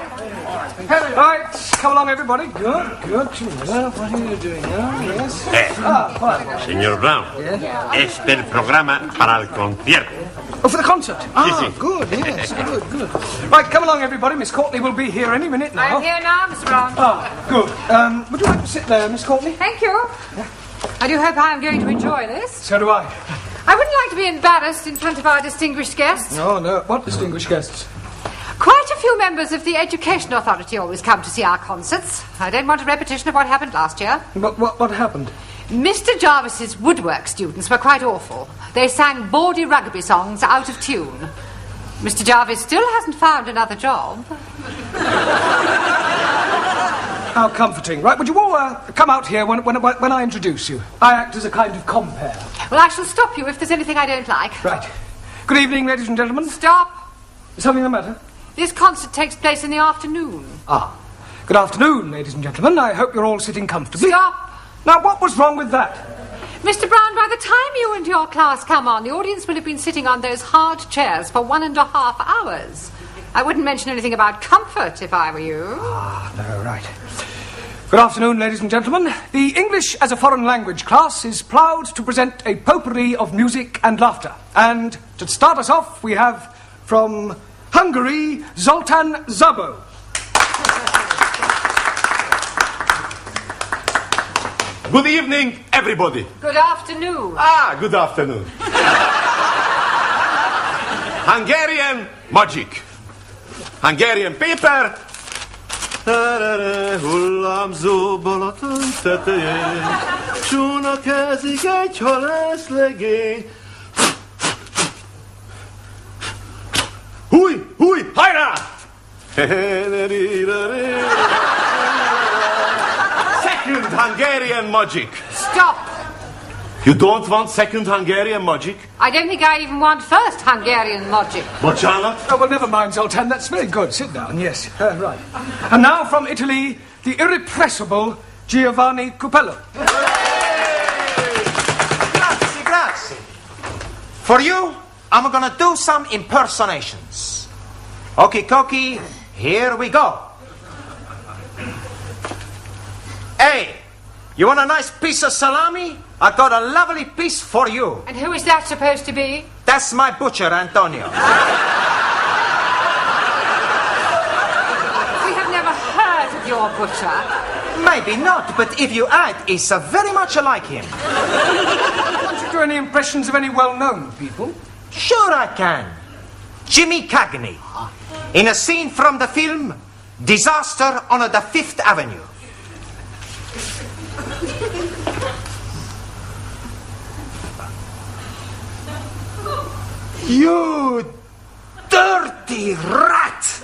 Right, come along, everybody. Good. What are you doing now? Yes. Fine. Señor Brown, este es el programa para el concierto. Oh, for the concert? sí. Good, yes, good. Right, come along, everybody. Miss Courtney will be here any minute now. I'm here now, Mr. Brown. Good. Would you like to sit there, Miss Courtney? Thank you. I do hope I am going to enjoy this. So do I. I wouldn't like to be embarrassed in front of our distinguished guests. No. What distinguished guests? Quite a few members of the Education Authority always come to see our concerts. I don't want a repetition of what happened last year. What happened? Mr. Jarvis's woodwork students were quite awful. They sang bawdy rugby songs out of tune. Mr. Jarvis still hasn't found another job. How comforting. Right, would you all come out here when I introduce you? I act as a kind of compere. Well, I shall stop you if there's anything I don't like. Right. Good evening, ladies and gentlemen. Stop. Is something the matter? This concert takes place in the afternoon. Good afternoon, ladies and gentlemen. I hope you're all sitting comfortably. Stop. Now, what was wrong with that? Mr. Brown, by the time you and your class come on, the audience will have been sitting on those hard chairs for 1.5 hours. I wouldn't mention anything about comfort if I were you. No, right. Good afternoon, ladies and gentlemen. The English as a foreign language class is proud to present a potpourri of music and laughter. And to start us off, we have from Hungary, Zoltán Szabó. Good evening, everybody. Good afternoon. Good afternoon. Hungarian magic. Hungarian paper. Hullámzó Balaton tetején, csónakázik egy halászlegény. Húj, hajrá! Second Hungarian magic. Stop. You don't want second Hungarian magic? I don't think I even want first Hungarian magic. Bocsánat? Oh, well, never mind, Zoltán. That's very good. Sit down, yes. Right. And now from Italy, the irrepressible Giovanni Cupello. Grazie. For you, I'm gonna do some impersonations. Okie dokie, here we go. Hey, you want a nice piece of salami? I got a lovely piece for you. And who is that supposed to be? That's my butcher, Antonio. We have never heard of your butcher. Maybe not, but if you add, it's very much like him. Can't you do any impressions of any well-known people? Sure I can. Jimmy Cagney. In a scene from the film Disaster on the Fifth Avenue. You dirty rat!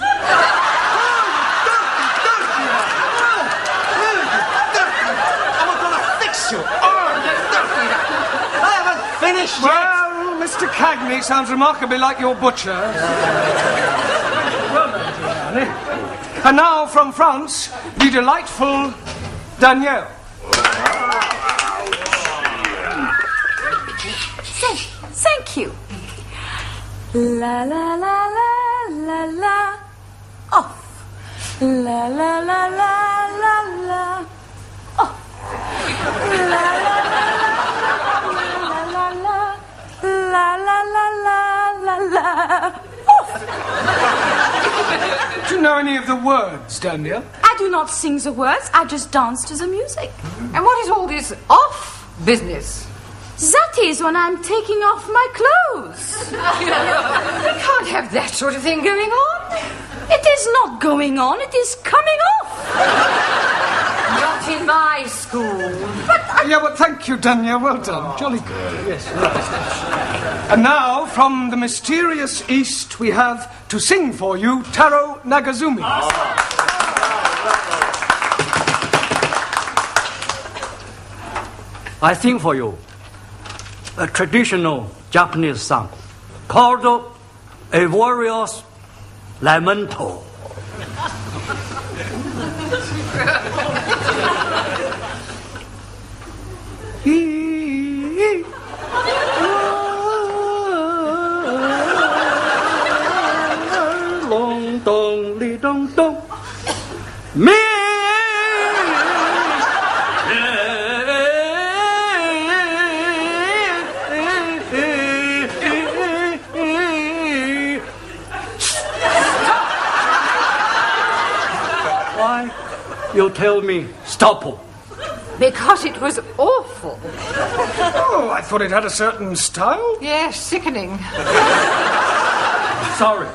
I'm gonna fix you! Dirty rat! I haven't finished yet! Well, Mr. Cagney sounds remarkably like your butcher. Well done, Giovanni. And now from France, the delightful Danielle. Thank you. La la la la la la. Off. La la la la la la. Off. La la la la la la. La la la la la la. Off. Do you know any of the words, Daniel? I do not sing the words, I just dance to the music. And what is all this off business? That is when I'm taking off my clothes. We can't have that sort of thing going on. It is not going on, it is coming off. Not in my school. Yeah, well, thank you, Daniel. Well done. Jolly good. Yes, right. And now, from the mysterious East, we have to sing for you Taro Nagazumi. I sing for you a traditional Japanese song called A Warrior's Lamento. Long dong li dong dong. Me. Why? You tell me stop. Because it was awful. Oh, I thought it had a certain style. Yes, sickening. Sorry.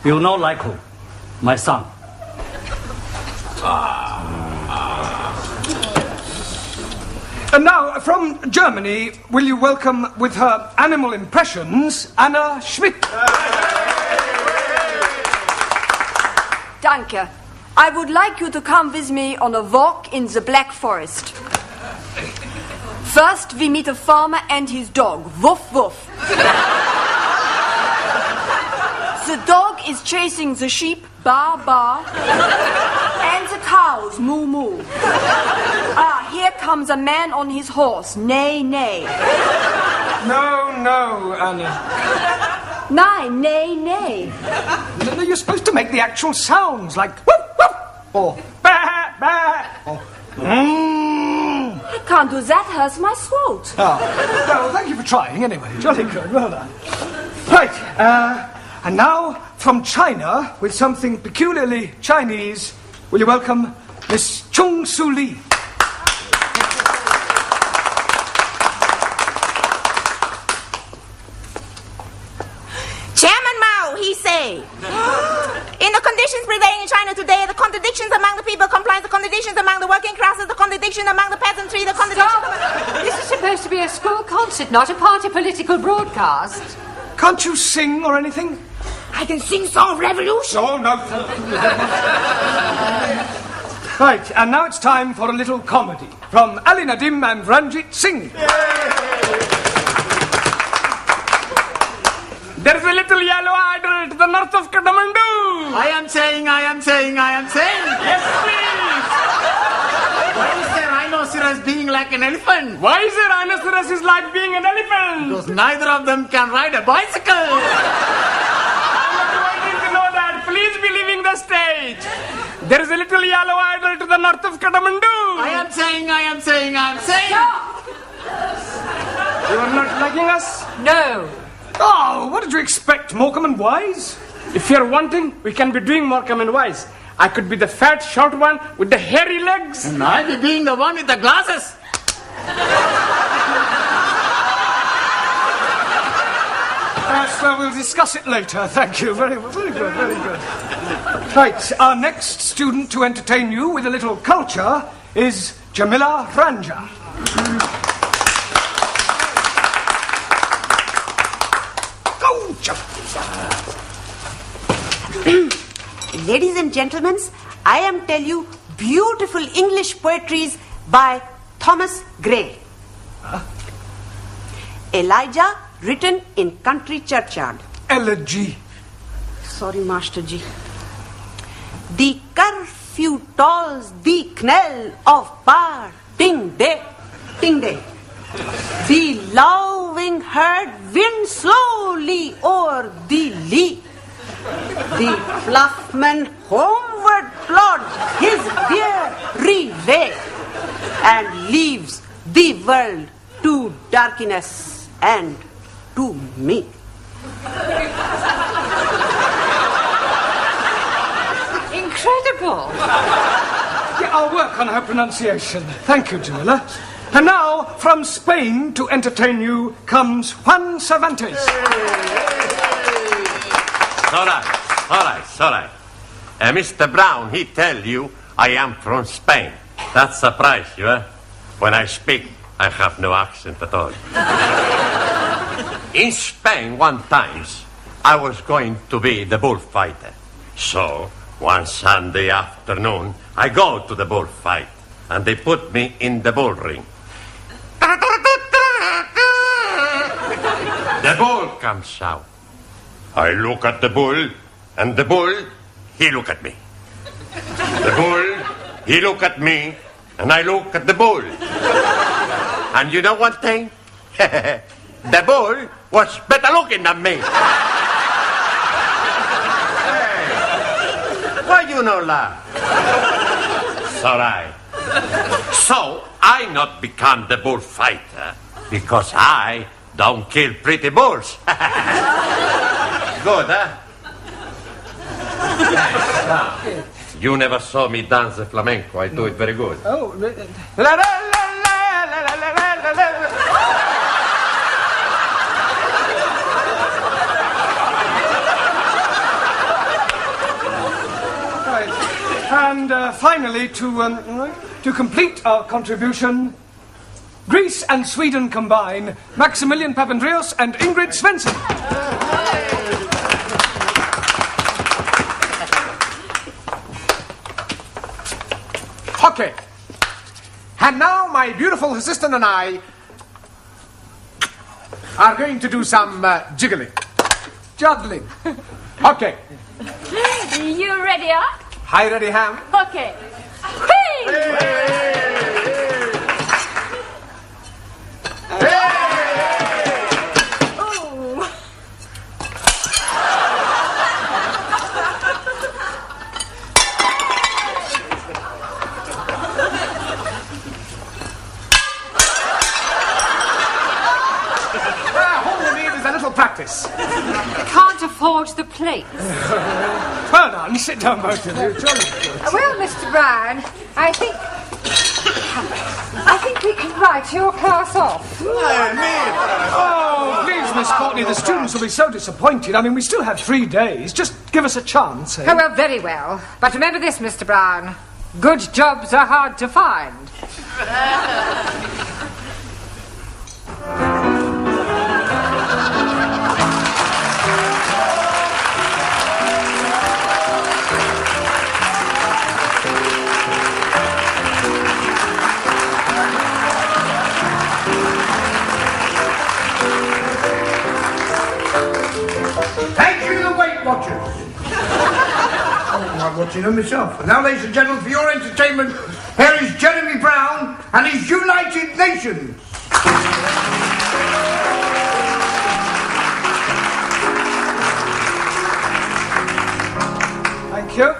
You not like her, my son. And now, from Germany, will you welcome with her animal impressions, Anna Schmidt? Danke. I would like you to come with me on a walk in the Black Forest. First, we meet a farmer and his dog. Woof, woof. The dog is chasing the sheep, ba, ba, and the cows, moo, moo. Ah, here comes a man on his horse, neigh, neigh. No, no, Anna. Nein, neigh, neigh. No, you're supposed to make the actual sounds, like whoop, whoop, or bah, bah, or I can't do that, hurts my throat. Oh, well, thank you for trying anyway. Jolly good, well done. Right, and now from China, with something peculiarly Chinese, will you welcome Miss Chung Su Lee? Chairman Mao, he say, in the conditions prevailing in China today, the contradictions among the people complies, the contradictions among the working classes, the contradiction among the peasantry, the contradiction... This is supposed to be a school concert, not a party political broadcast. Can't you sing or anything? I can sing Song of Revolution. Oh, no. Right, and now it's time for a little comedy from Ali Nadim and Ranjit Singh. There's a little yellow idol to the north of Kathmandu. I am saying. Yes, please. Why is the rhinoceros being like an elephant? Why is a rhinoceros is like being an elephant? Because neither of them can ride a bicycle. I'm not waiting to know that. Please be leaving the stage. There is a little yellow idol to the north of Kathmandu. I am saying. Stop! You are not liking us? No. Oh, what did you expect, Morecambe and Wise? If you're wanting, we can be doing Morecambe and Wise. I could be the fat, short one with the hairy legs. And I'll be being the one with the glasses. Yes, well, we'll discuss it later. Thank you. Very good, very good. Right, our next student to entertain you with a little culture is Jamila Ranja. Go, Ladies and gentlemen, I am tell you beautiful English poetries by Thomas Gray. Elijah, written in country churchyard. Elegy. Sorry, Master G. The curfew tolls the knell of bar. Ding day, ding day. The lowing herd winds slowly lee o'er the lee. The fluffman homeward plods his weary way and leaves the world to darkness and to me. Incredible. Yeah, I'll work on her pronunciation. Thank you, Jamila. And now, from Spain to entertain you comes Juan Cervantes. All right. Mr. Brown, he tell you I am from Spain. That surprise you, eh? When I speak, I have no accent at all. In Spain, one times, I was going to be the bullfighter. So, one Sunday afternoon, I go to the bullfight, and they put me in the bull ring. The bull comes out. I look at the bull, and the bull, he look at me. The bull, he look at me, and I look at the bull. And you know one thing? The bull was better looking than me. Hey, why you no laugh? It's all right. So, I not become the bullfighter because I don't kill pretty bulls. Good, huh? You never saw me dance the flamenco. I do it very good. Oh, right. And finally, to complete our contribution, Greece and Sweden combine, Maximilian Papandreou and Ingrid Svensson. Okay. And now my beautiful assistant and I are going to do some juggling. Okay. You ready, huh? Hi, ready, Ham? Okay. Hey! Oh. All we need is a little practice. Can't afford the plates. Well done, sit down, both of you. Well, Mr. Brown, I think we can write your class off. Oh, please, Miss Courtney, the students will be so disappointed. I mean, we still have 3 days. Just give us a chance, eh? Oh, well, very well. But remember this, Mr. Brown. Good jobs are hard to find. Thank you to the Weight Watchers. I'm watching them myself. And now, ladies and gentlemen, for your entertainment, here is Jeremy Brown and his United Nations. Thank you.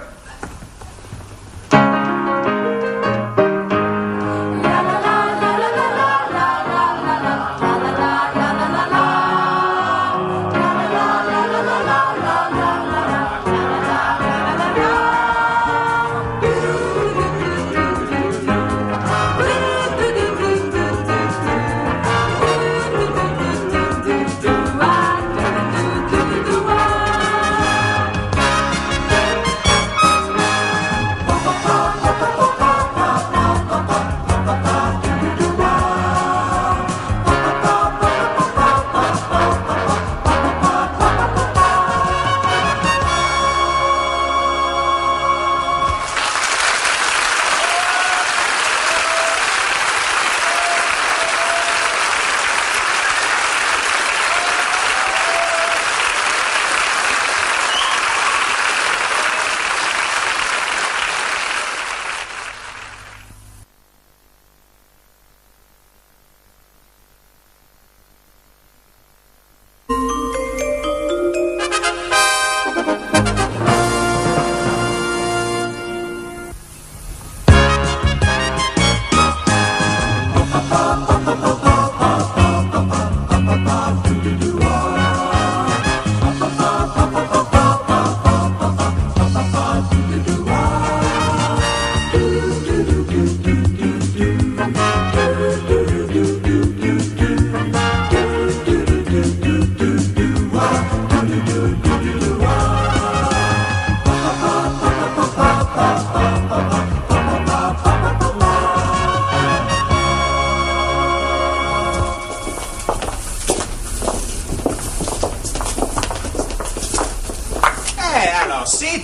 Hey, hello, Sid.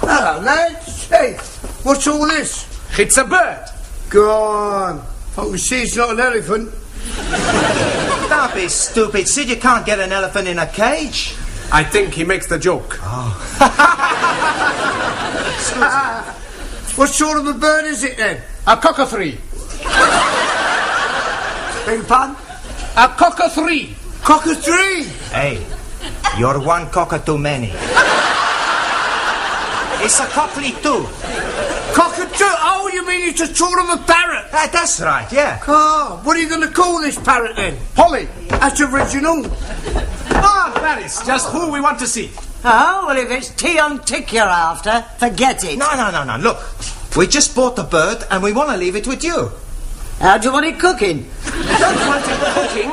Hello, lads. Hey, what's all this? It's a bird. Go on. I can see it's not an elephant. Don't be stupid, Sid. You can't get an elephant in a cage. I think he makes the joke. What sort of a bird is it then? A cockathree. Beg your pardon? A cockathree. Cockathree? Hey, you're one cocker too many. It's a cockatoo. Cockatoo? Oh, you mean it's a sort of a parrot? That's right, yeah. Oh, what are you going to call this parrot then? Polly. That's original. Ah, that is just who we want to see. Oh, well, if it's tea on tick you're after, forget it. No. Look, we just bought the bird and we want to leave it with you. How do you want it cooking? Don't want it cooking.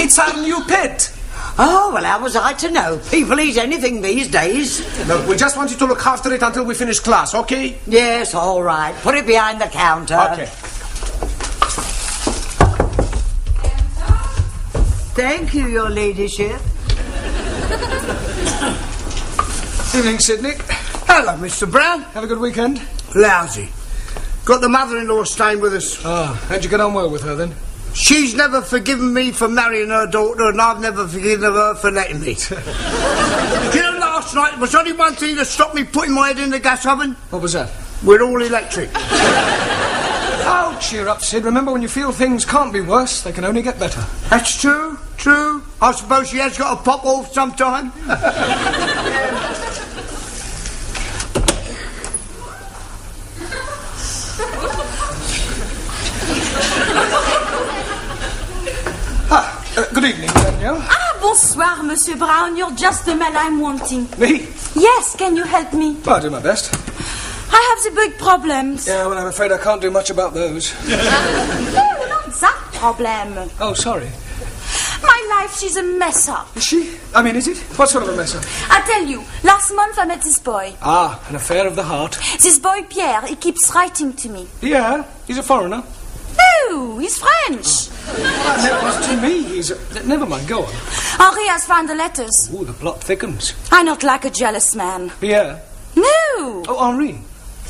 It's our new pet. Oh, well, how was I to know? People eat anything these days. Look, we just want you to look after it until we finish class, okay? Yes, all right. Put it behind the counter. Okay. Thank you, your ladyship. Evening, Sydney. Hello, Mr. Brown. Have a good weekend? Lousy. Got the mother-in-law staying with us. Ah, how'd you get on well with her then? She's never forgiven me for marrying her daughter, and I've never forgiven her for letting me. You know, last night, there was only one thing that stopped me putting my head in the gas oven. What was that? We're all electric. Oh, cheer up, Sid. Remember, when you feel things can't be worse, they can only get better. That's true. I suppose she has got to pop off sometime. Good evening, Danielle. Ah, bonsoir, Monsieur Brown. You're just the man I'm wanting. Me? Yes, can you help me? I'll do my best. I have the big problems. Yeah, well, I'm afraid I can't do much about those. No, not that problem. Oh, sorry. My life, she's a mess up. Is she? I mean, is it? What sort of a mess up? I tell you, last month I met this boy. Ah, an affair of the heart. This boy, Pierre, he keeps writing to me. Yeah, he's a foreigner. No, he's French. Well, that was to me. He's a... Never mind, go on. Henri has found the letters. Ooh, the plot thickens. I'm not like a jealous man. Pierre? No. Oh, Henri.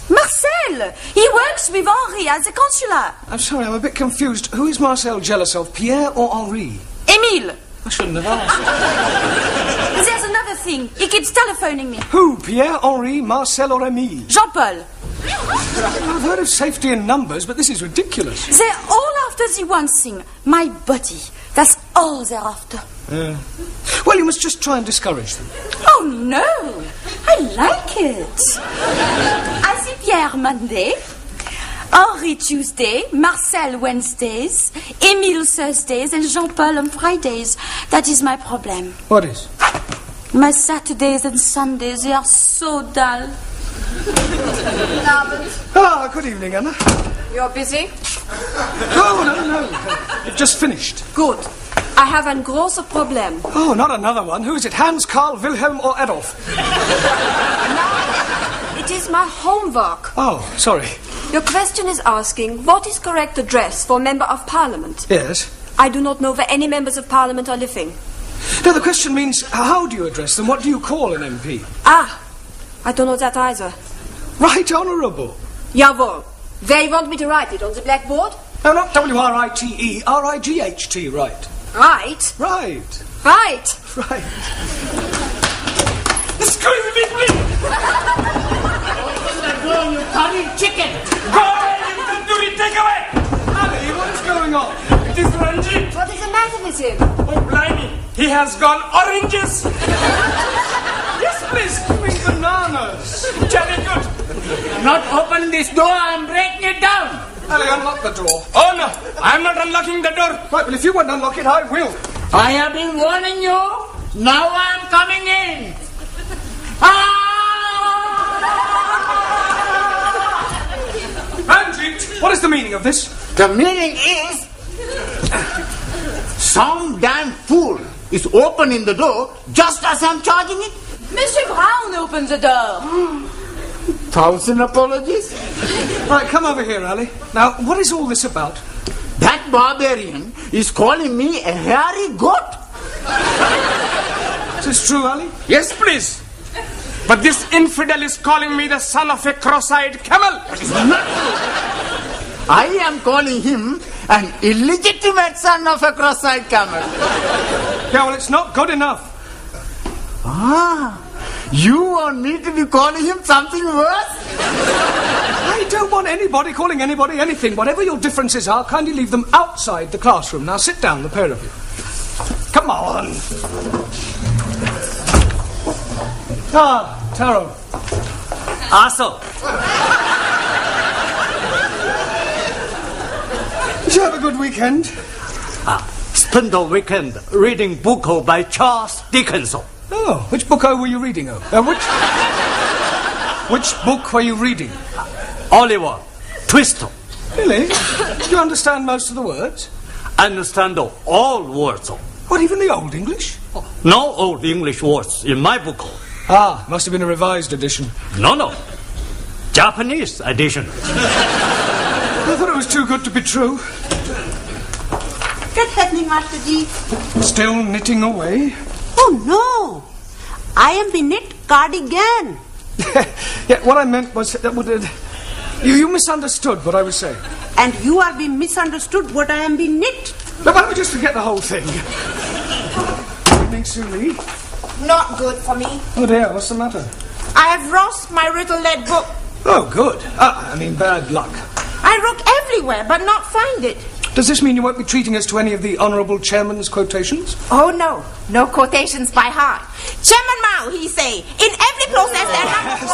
Marcel! He works with Henri at the consulate. I'm sorry, I'm a bit confused. Who is Marcel jealous of, Pierre or Henri? Emile. I shouldn't have asked. There's another thing. He keeps telephoning me. Who? Pierre, Henri, Marcel or Emile? Jean-Paul. I've heard of safety in numbers, but this is ridiculous. They're all after the one thing. My body. That's all they're after. Well, you must just try and discourage them. Oh, no. I like it. I see Pierre Monday, Henri Tuesday, Marcel Wednesdays, Emile Thursdays, and Jean-Paul on Fridays. That is my problem. What is? My Saturdays and Sundays, they are so dull. Ah, good evening, Anna. You're busy? Oh, no. You've just finished. Good. I have a gross problem. Oh, not another one. Who is it? Hans, Karl, Wilhelm, or Adolf? It is my homework. Oh, sorry. Your question is asking what is correct address for Member of Parliament. Yes. I do not know where any members of Parliament are living. No, the question means how do you address them? What do you call an MP? Ah, I don't know that either. Right Honourable. Jawohl. They want me to write it on the blackboard? No, not W-R-I-T-E, R-I-G-H-T, right. Right. Right. Right. Right. Excuse me, please! Open the door, you cunning chicken! Go away, you tandoori, take away! Ali, what is going on? It is Ranjit. What is the matter with him? Oh, blimey. He has gone oranges. Yes, please, give me bananas. Very good. Not open this door, I'm breaking it down! Ali, unlock the door. Oh, no. I'm not unlocking the door. Right, well, if you won't unlock it, I will. I have been warning you. Now I'm coming in. Ranjit, what is the meaning of this? The meaning is... some damn fool is opening the door just as I'm charging it. Monsieur Brown opened the door. 1,000 apologies. Right, come over here, Ali. Now, what is all this about? That barbarian is calling me a hairy goat. Is this true, Ali? Yes, please. But this infidel is calling me the son of a cross-eyed camel. I am calling him an illegitimate son of a cross-eyed camel. Yeah, well, it's not good enough. You want me to be calling him something worse? I don't want anybody calling anybody anything. Whatever your differences are, kindly leave them outside the classroom. Now sit down, the pair of you. Come on. Taro. Also. Did you have a good weekend? Spent the weekend reading book by Charles Dickens. Oh, which book were you reading? Which book were you reading? Oliver Twist. Really? Do you understand most of the words? Understand all words. What, even the Old English? No Old English words in my book. Must have been a revised edition. No. Japanese edition. I thought it was too good to be true. What's happening, Master Ji? Still knitting away? Oh, no. I am the knit cardigan. Yeah, what I meant was that you misunderstood what I was saying. And you are being misunderstood what I am being knit. Now, why don't we just forget the whole thing? Evening, Suli. Not good for me. Oh dear, what's the matter? I have lost my little lead book. Oh, good. I mean, bad luck. I look everywhere, but not find it. Does this mean you won't be treating us to any of the Honourable Chairman's quotations? Oh, no. No quotations by heart. Chairman Mao, he say, in every process there happens...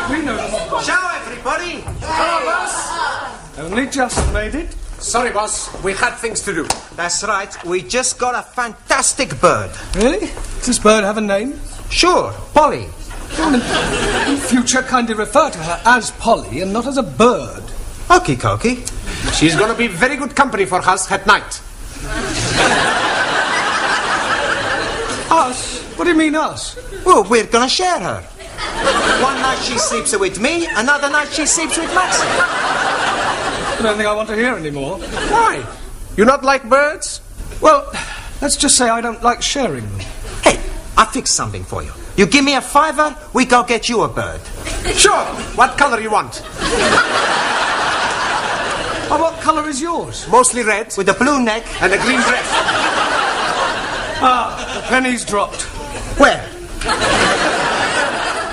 We know. Ciao, everybody. Hello, boss. Only just made it. Sorry, boss. We had things to do. That's right. We just got a fantastic bird. Really? Does this bird have a name? Sure, Polly. In future, kindly refer to her as Polly and not as a bird. Okie dokie. She's going to be very good company for us at night. Us? What do you mean, us? Well, we're going to share her. One night she sleeps with me, another night she sleeps with Maxie. I don't think I want to hear anymore. Why? You not like birds? Well, let's just say I don't like sharing them. Hey, I fixed something for you. You give me a $5, we go get you a bird. Sure. What color you want? Oh, what colour is yours? Mostly red. With a blue neck. And a green dress. The penny's dropped. Where?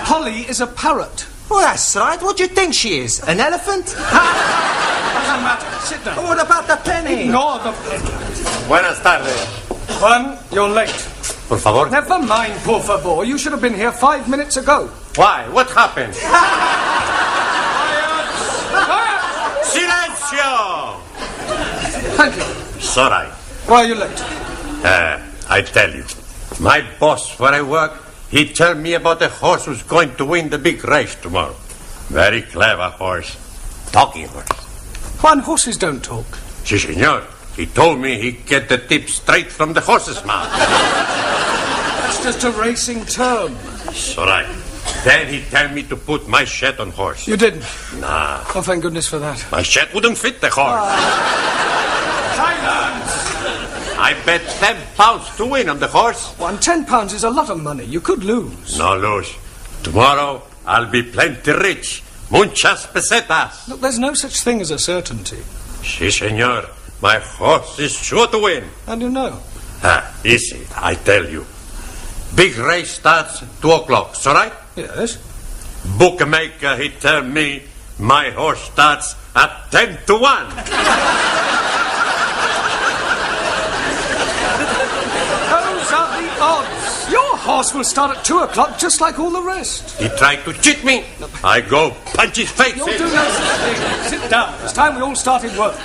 Polly is a parrot. Well, that's right. What do you think she is? An elephant? Doesn't matter. Sit down. Oh, what about the penny? Ignore the penny. Buenas tardes. Juan, you're late. Por favor. Never mind, por favor. You should have been here 5 minutes ago. Why? What happened? Silencio! Thank you. Sorry. Why are you late? I tell you. My boss where I work, he told me about a horse who's going to win the big race tomorrow. Very clever horse. Talking horse. Juan, horses don't talk. Si, senor. He told me he get the tip straight from the horse's mouth. That's just a racing term. Sorry. Then he tell me to put my shed on horse. You didn't? Nah. Oh, thank goodness for that. My shed wouldn't fit the horse. I bet £10 to win on the horse. Juan, £10 is a lot of money. You could lose. No lose. Tomorrow I'll be plenty rich. Muchas pesetas. Look, there's no such thing as a certainty. Si, senor. My horse is sure to win. How do you know? Easy, I tell you. Big race starts 2 o'clock, so right? Yes. Bookmaker, he tell me my horse starts at 10 to 1. Those are the odds. Your horse will start at 2 o'clock just like all the rest. He tried to cheat me. I go punch his face. You'll do no such thing. Sit down. It's time we all started work.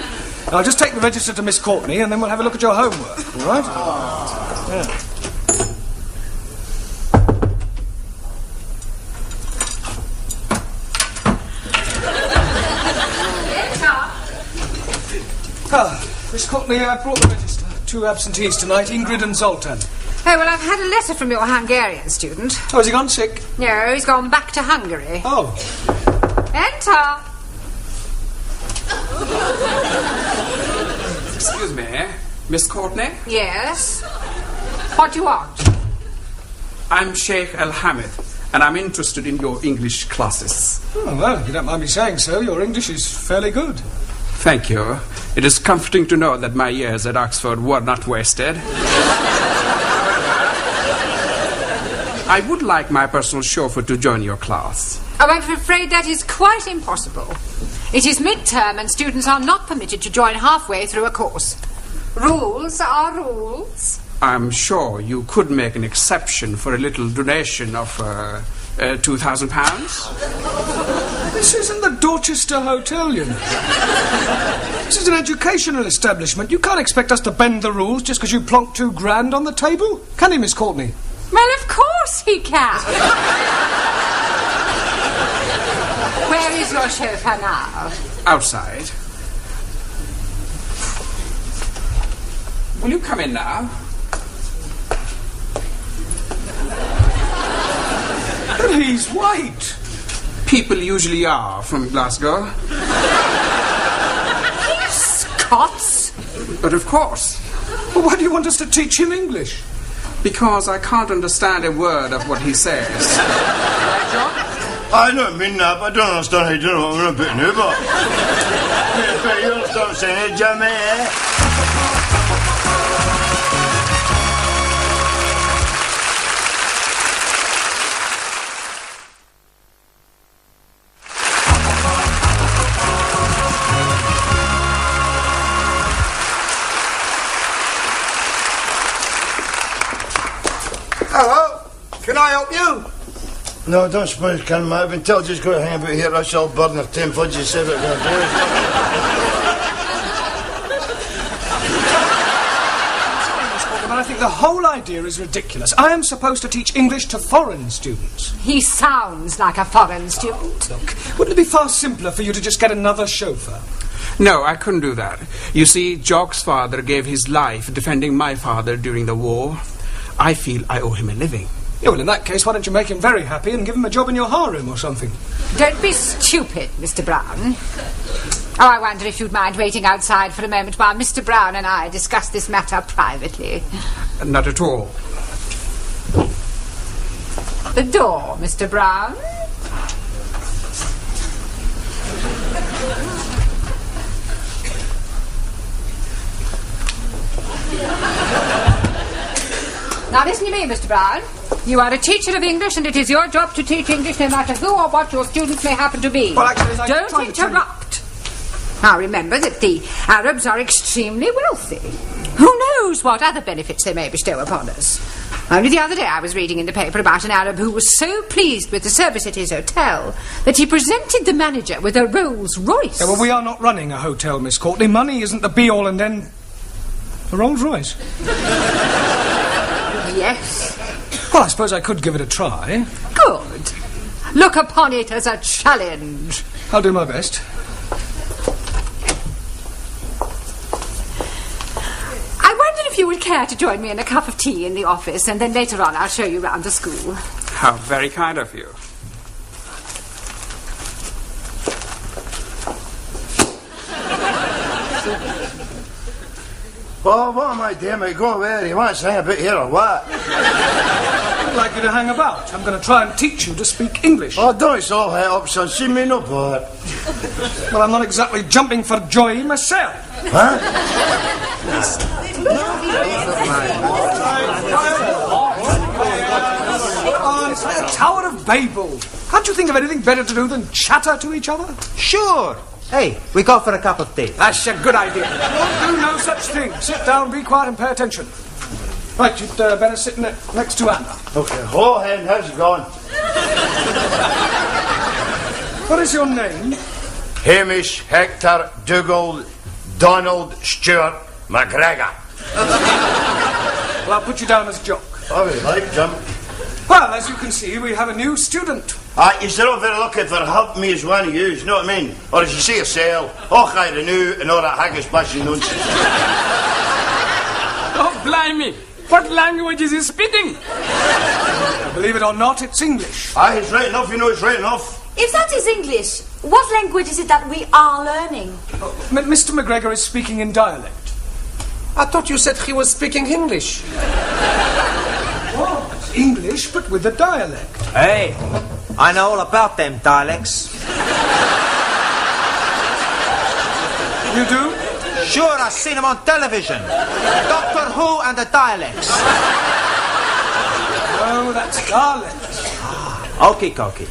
I'll just take the register to Miss Courtney and then we'll have a look at your homework, all right? Yeah. Miss Courtney, I brought the register. 2 absentees tonight, Ingrid and Zoltan. Oh, well, I've had a letter from your Hungarian student. Oh, has he gone sick? No, he's gone back to Hungary. Oh. Enter. Excuse me, Miss Courtney? Yes? What do you want? I'm Sheikh Al-Hamid, and I'm interested in your English classes. Oh, well, if you don't mind me saying so, your English is fairly good. Thank you. It is comforting to know that my years at Oxford were not wasted. I would like my personal chauffeur to join your class. Oh, I'm afraid that is quite impossible. It is midterm and students are not permitted to join halfway through a course. Rules are rules. I'm sure you could make an exception for a little donation of £2,000. This isn't the Dorchester Hotel, you know. This is an educational establishment. You can't expect us to bend the rules just because you plonked £2,000 on the table. Can he, Miss Courtney? Well, of course he can. Where is your chauffeur now? Outside. Will you come in now? But he's white. People usually are from Glasgow. He's Scots. But of course. Well, why do you want us to teach him English? Because I can't understand a word of what he says. I don't mean that, but I don't understand how you do what I'm putting here, but... You understand what I'm saying, Jamie? Hello, can I help you? No, I don't suppose you can, mate. I've been told just go to hang about here. I shall burn the 10 fudges, say what I'm going to do. But I think the whole idea is ridiculous. I am supposed to teach English to foreign students. He sounds like a foreign student. Look, wouldn't it be far simpler for you to just get another chauffeur? No, I couldn't do that. You see, Jock's father gave his life defending my father during the war. I feel I owe him a living. Yeah, well, in that case, why don't you make him very happy and give him a job in your harem or something? Don't be stupid, Mr. Brown. Oh, I wonder if you'd mind waiting outside for a moment while Mr. Brown and I discuss this matter privately. Not at all. The door, Mr. Brown. Now listen to me, Mr. Brown. You are a teacher of English, and it is your job to teach English no matter who or what your students may happen to be. Well, actually, don't interrupt. Now remember that the Arabs are extremely wealthy. Who knows what other benefits they may bestow upon us? Only the other day I was reading in the paper about an Arab who was so pleased with the service at his hotel that he presented the manager with a Rolls Royce. Yeah, well, we are not running a hotel, Miss Courtney. Money isn't the be-all and end... A Rolls Royce. Yes. Well, I suppose I could give it a try. Good. Look upon it as a challenge. I'll do my best. I wonder if you would care to join me in a cup of tea in the office, and then later on I'll show you round the school. How very kind of you. Oh, what am I doing, mate? Go where? You want to hang a bit here or what? I'd like you to hang about. I'm going to try and teach you to speak English. Oh, don't it's all head up, son. See me no part. Well, I'm not exactly jumping for joy myself. Huh? Oh, it's like the Tower of Babel. Can't you think of anything better to do than chatter to each other? Sure. Hey, we go for a cup of tea. That's a good idea. Don't do no such thing. Sit down, be quiet, and pay attention. Right, you'd better sit next to Anna. Okay. Oh, Hen, how's it going? What is your name? Hamish Hector Dougal Donald Stewart McGregor. Well, I'll put you down as Jock. Oh, you like, Jim? Well, as you can see, we have a new student. You're not very lucky for helping me as one of you, you know what I mean? Or as you say yourself, I renew and all that haggis bashing nonsense. Oh, blimey! What language is he speaking? Believe it or not, it's English. Aye, it's right enough, you know it's right enough. If that is English, what language is it that we are learning? Mr. McGregor is speaking in dialect. I thought you said he was speaking English. Oh, it's English, but but with the dialect. Hey, I know all about them dialects. You do? Sure, I've seen them on television. Doctor Who and the dialects. Oh, that's dialect. Okie dokie.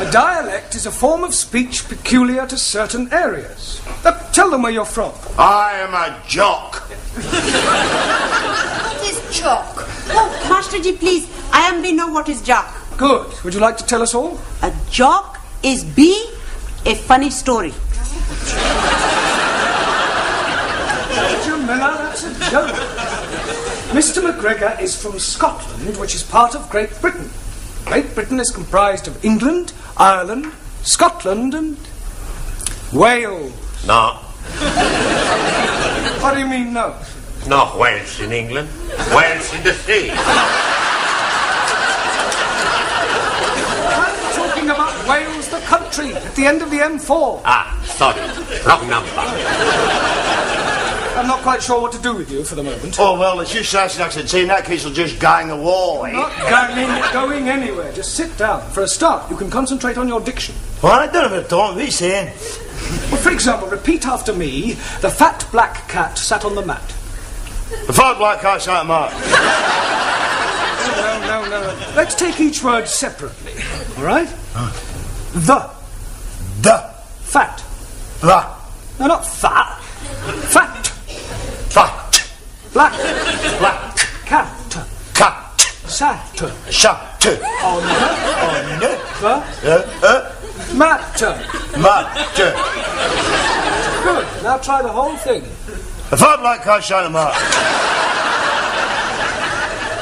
A dialect is a form of speech peculiar to certain areas. Tell them where you're from. I am a jock. What is jock? Oh, Master Ji, please. I am we know what is jock. Good. Would you like to tell us all? A jock is a funny story. Jamila, that's a joke. Mr. McGregor is from Scotland, which is part of Great Britain. Great Britain is comprised of England, Ireland, Scotland, and Wales. No. What do you mean, no? No Wales in England. Wales in the sea. I'm talking about Wales, the country, at the end of the M4. Ah, sorry. Wrong number. I'm not quite sure what to do with you for the moment. Oh, well, it's just as I said, in that case, I'll just gang away. Not going anywhere. Just sit down. For a start, you can concentrate on your diction. Well, I don't know what you're saying. Well, for example, repeat after me. The fat black cat sat on the mat. The fat black cat sat on the mat. No. Let's take each word separately. All right? The. Fat. The. No, not fat. Fat. Fat. Black. Black. Cat. Cat. Sat. Sat. On the. Mat. Mat. Good. Now try the whole thing. The fat black cat sat on the mat.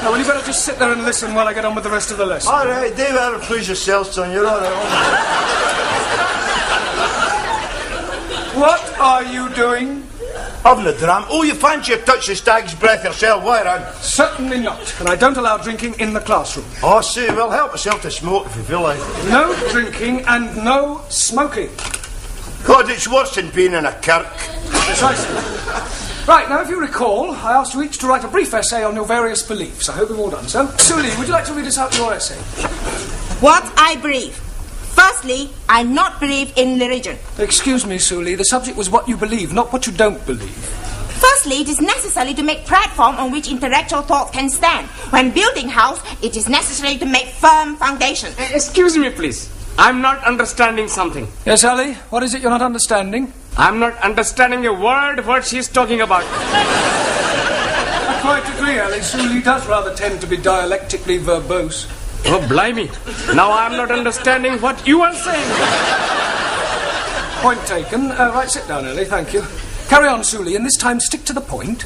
Now, well, you better just sit there and listen while I get on with the rest of the lesson. All right, Dave, ever please yourself, son. You're all right. What are you doing? Having a dram. Oh, you fancy you touch the stag's breath yourself, Why, Certainly not. And I don't allow drinking in the classroom. Oh, see, well, help yourself to smoke if you feel like. No drinking and no smoking. God, it's worse than being in a kirk. Precisely. Right, now, if you recall, I asked you each to write a brief essay on your various beliefs. I hope you've all done so. Suli, would you like to read us out your essay? What I believe. Firstly, I not believe in religion. Excuse me, Suli, the subject was what you believe, not what you don't believe. Firstly, it is necessary to make platform on which intellectual thought can stand. When building house, it is necessary to make firm foundation. Excuse me, please. I'm not understanding something. Yes, Ali? What is it you're not understanding? I'm not understanding a word what she's talking about. I quite agree, Ali. Suli does rather tend to be dialectically verbose. Oh, blimey. Now I'm not understanding what you are saying. Point taken. Right, sit down, Ali. Thank you. Carry on, Suli, and this time stick to the point.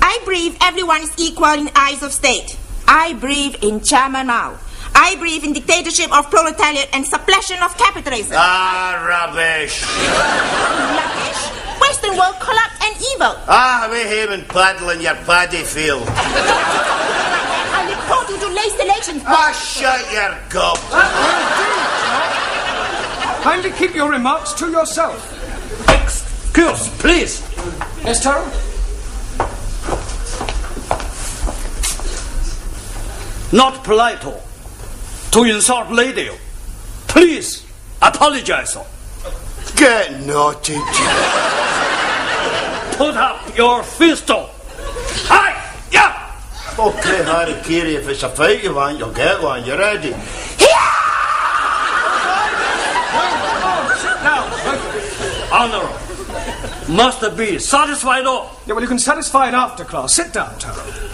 I believe everyone is equal in eyes of state. I believe in Chairman Mao. I believe in dictatorship of proletariat and suppression of capitalism. Ah, rubbish. Rubbish? Western world corrupt and evil. Ah, we him and paddle in your paddy field. I report you to late elections. Ah, shut your gob. Kindly keep your remarks to yourself. Excuse, please. Yes, Terrell? Not polite to insult lady. Please apologize. Get naughty. Put up your fist. Hi! Yeah! Okay, Harry Kiri, if it's a fight you want, you'll get one. You ready? Honor must be satisfied. Yeah, well, you can satisfy it after class. Sit down, Terrell.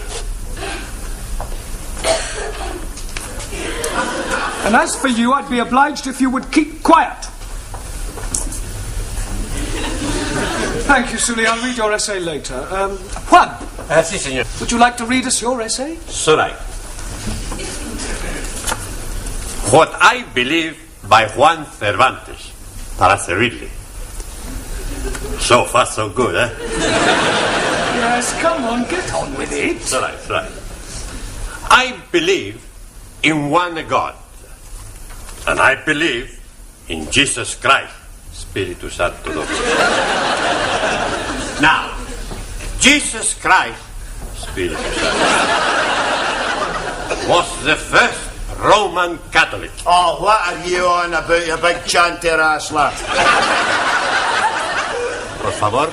And as for you, I'd be obliged if you would keep quiet. Thank you, Suli. I'll read your essay later. Juan. Si, señor. Would you like to read us your essay? Should I? What I Believe by Juan Cervantes. Para servirle. So far, so good, eh? Yes, come on, get on with it. It's all right. I believe in one God. And I believe in Jesus Christ, Spiritus Santo. Now, Jesus Christ, Spiritus Santo. was the first Roman Catholic. Oh, what are you on about, you big chanter ass lad? Por favor.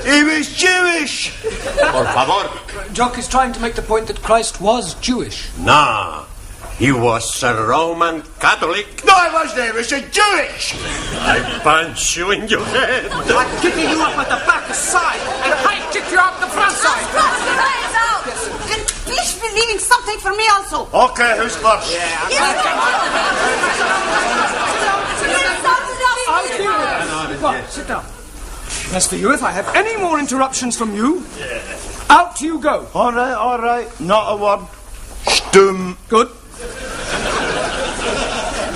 He was Jewish. Por favor. Jock is trying to make the point that Christ was Jewish. Nah, he was a Roman Catholic. No, he wasn't. He was a Jewish. I punch you in your head. I'm kicking you up at the back side, and I kick you up the front side. And please be leaving something for me also. Okay, who's first? Go on, sit down. As for you, if I have any more interruptions from you, out you go. All right. Not a word. Stum. Good.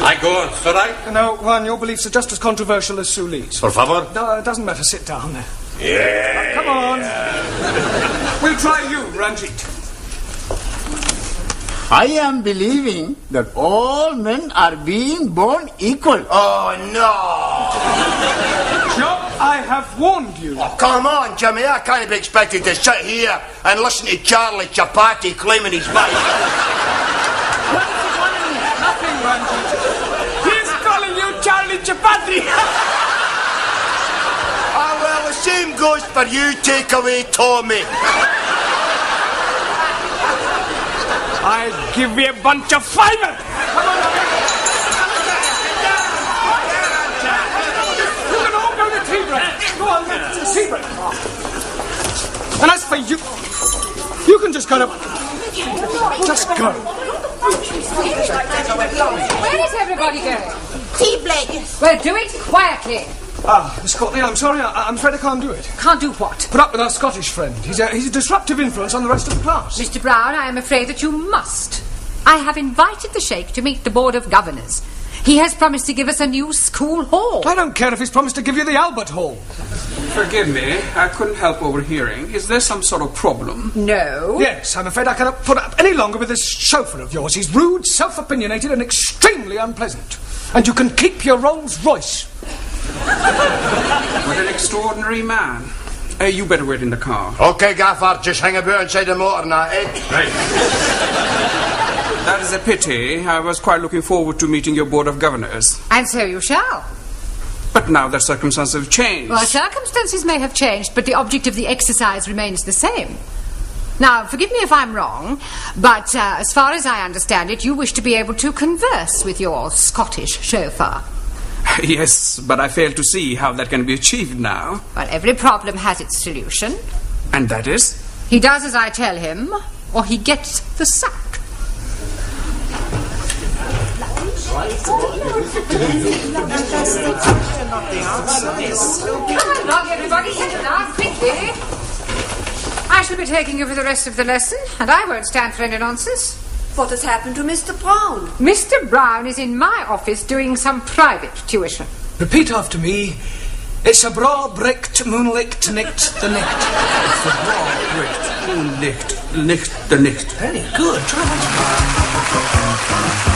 I go on, so right? No, Juan, your beliefs are just as controversial as Suli's. Por favor. No, it doesn't matter. Sit down there. Yeah. Come on. We'll try you, Ranjit. I am believing that all men are being born equal. Oh, no. Jock, I have warned you. Oh, come on, Jimmy. I can't be expected to sit here and listen to Charlie Chapati claiming his right. Nothing, Ranjit. He's calling you Charlie Chapati. Ah, well, the same goes for you, takeaway Tommy. I'll give you a bunch of fiber. You can all go to tea break. Go on, tea break. And as for you, you can just kind of... Just go. Where is everybody going? Tea break. Well, do it quietly. Miss Courtney, I'm sorry. I'm afraid I can't do it. Can't do what? Put up with our Scottish friend. He's a disruptive influence on the rest of the class. Mr. Brown, I am afraid that you must. I have invited the Sheikh to meet the Board of Governors. He has promised to give us a new school hall. I don't care if he's promised to give you the Albert Hall. Forgive me, I couldn't help overhearing. Is there some sort of problem? No. Yes, I'm afraid I cannot put up any longer with this chauffeur of yours. He's rude, self-opinionated and extremely unpleasant. And you can keep your Rolls Royce. What an extraordinary man. You better wait in the car. Okay, Gaffer, just hang about inside the motor now, eh? Right. That is a pity. I was quite looking forward to meeting your Board of Governors. And so you shall. But now the circumstances have changed. Well, circumstances may have changed, but the object of the exercise remains the same. Now, forgive me if I'm wrong, but as far as I understand it, you wish to be able to converse with your Scottish chauffeur. Yes, but I fail to see how that can be achieved now. Well, every problem has its solution. And that is? He does as I tell him, or he gets the sack. Come along, everybody, settle down quickly. I shall be taking you for the rest of the lesson, and I won't stand for any nonsense. What has happened to Mr. Brown? Mr. Brown is in my office doing some private tuition. Repeat after me. It's a bra bricked moonlicht nicht the nicht. It's a bra bricked moonlicht nicht the nicht. Very good. Try once more.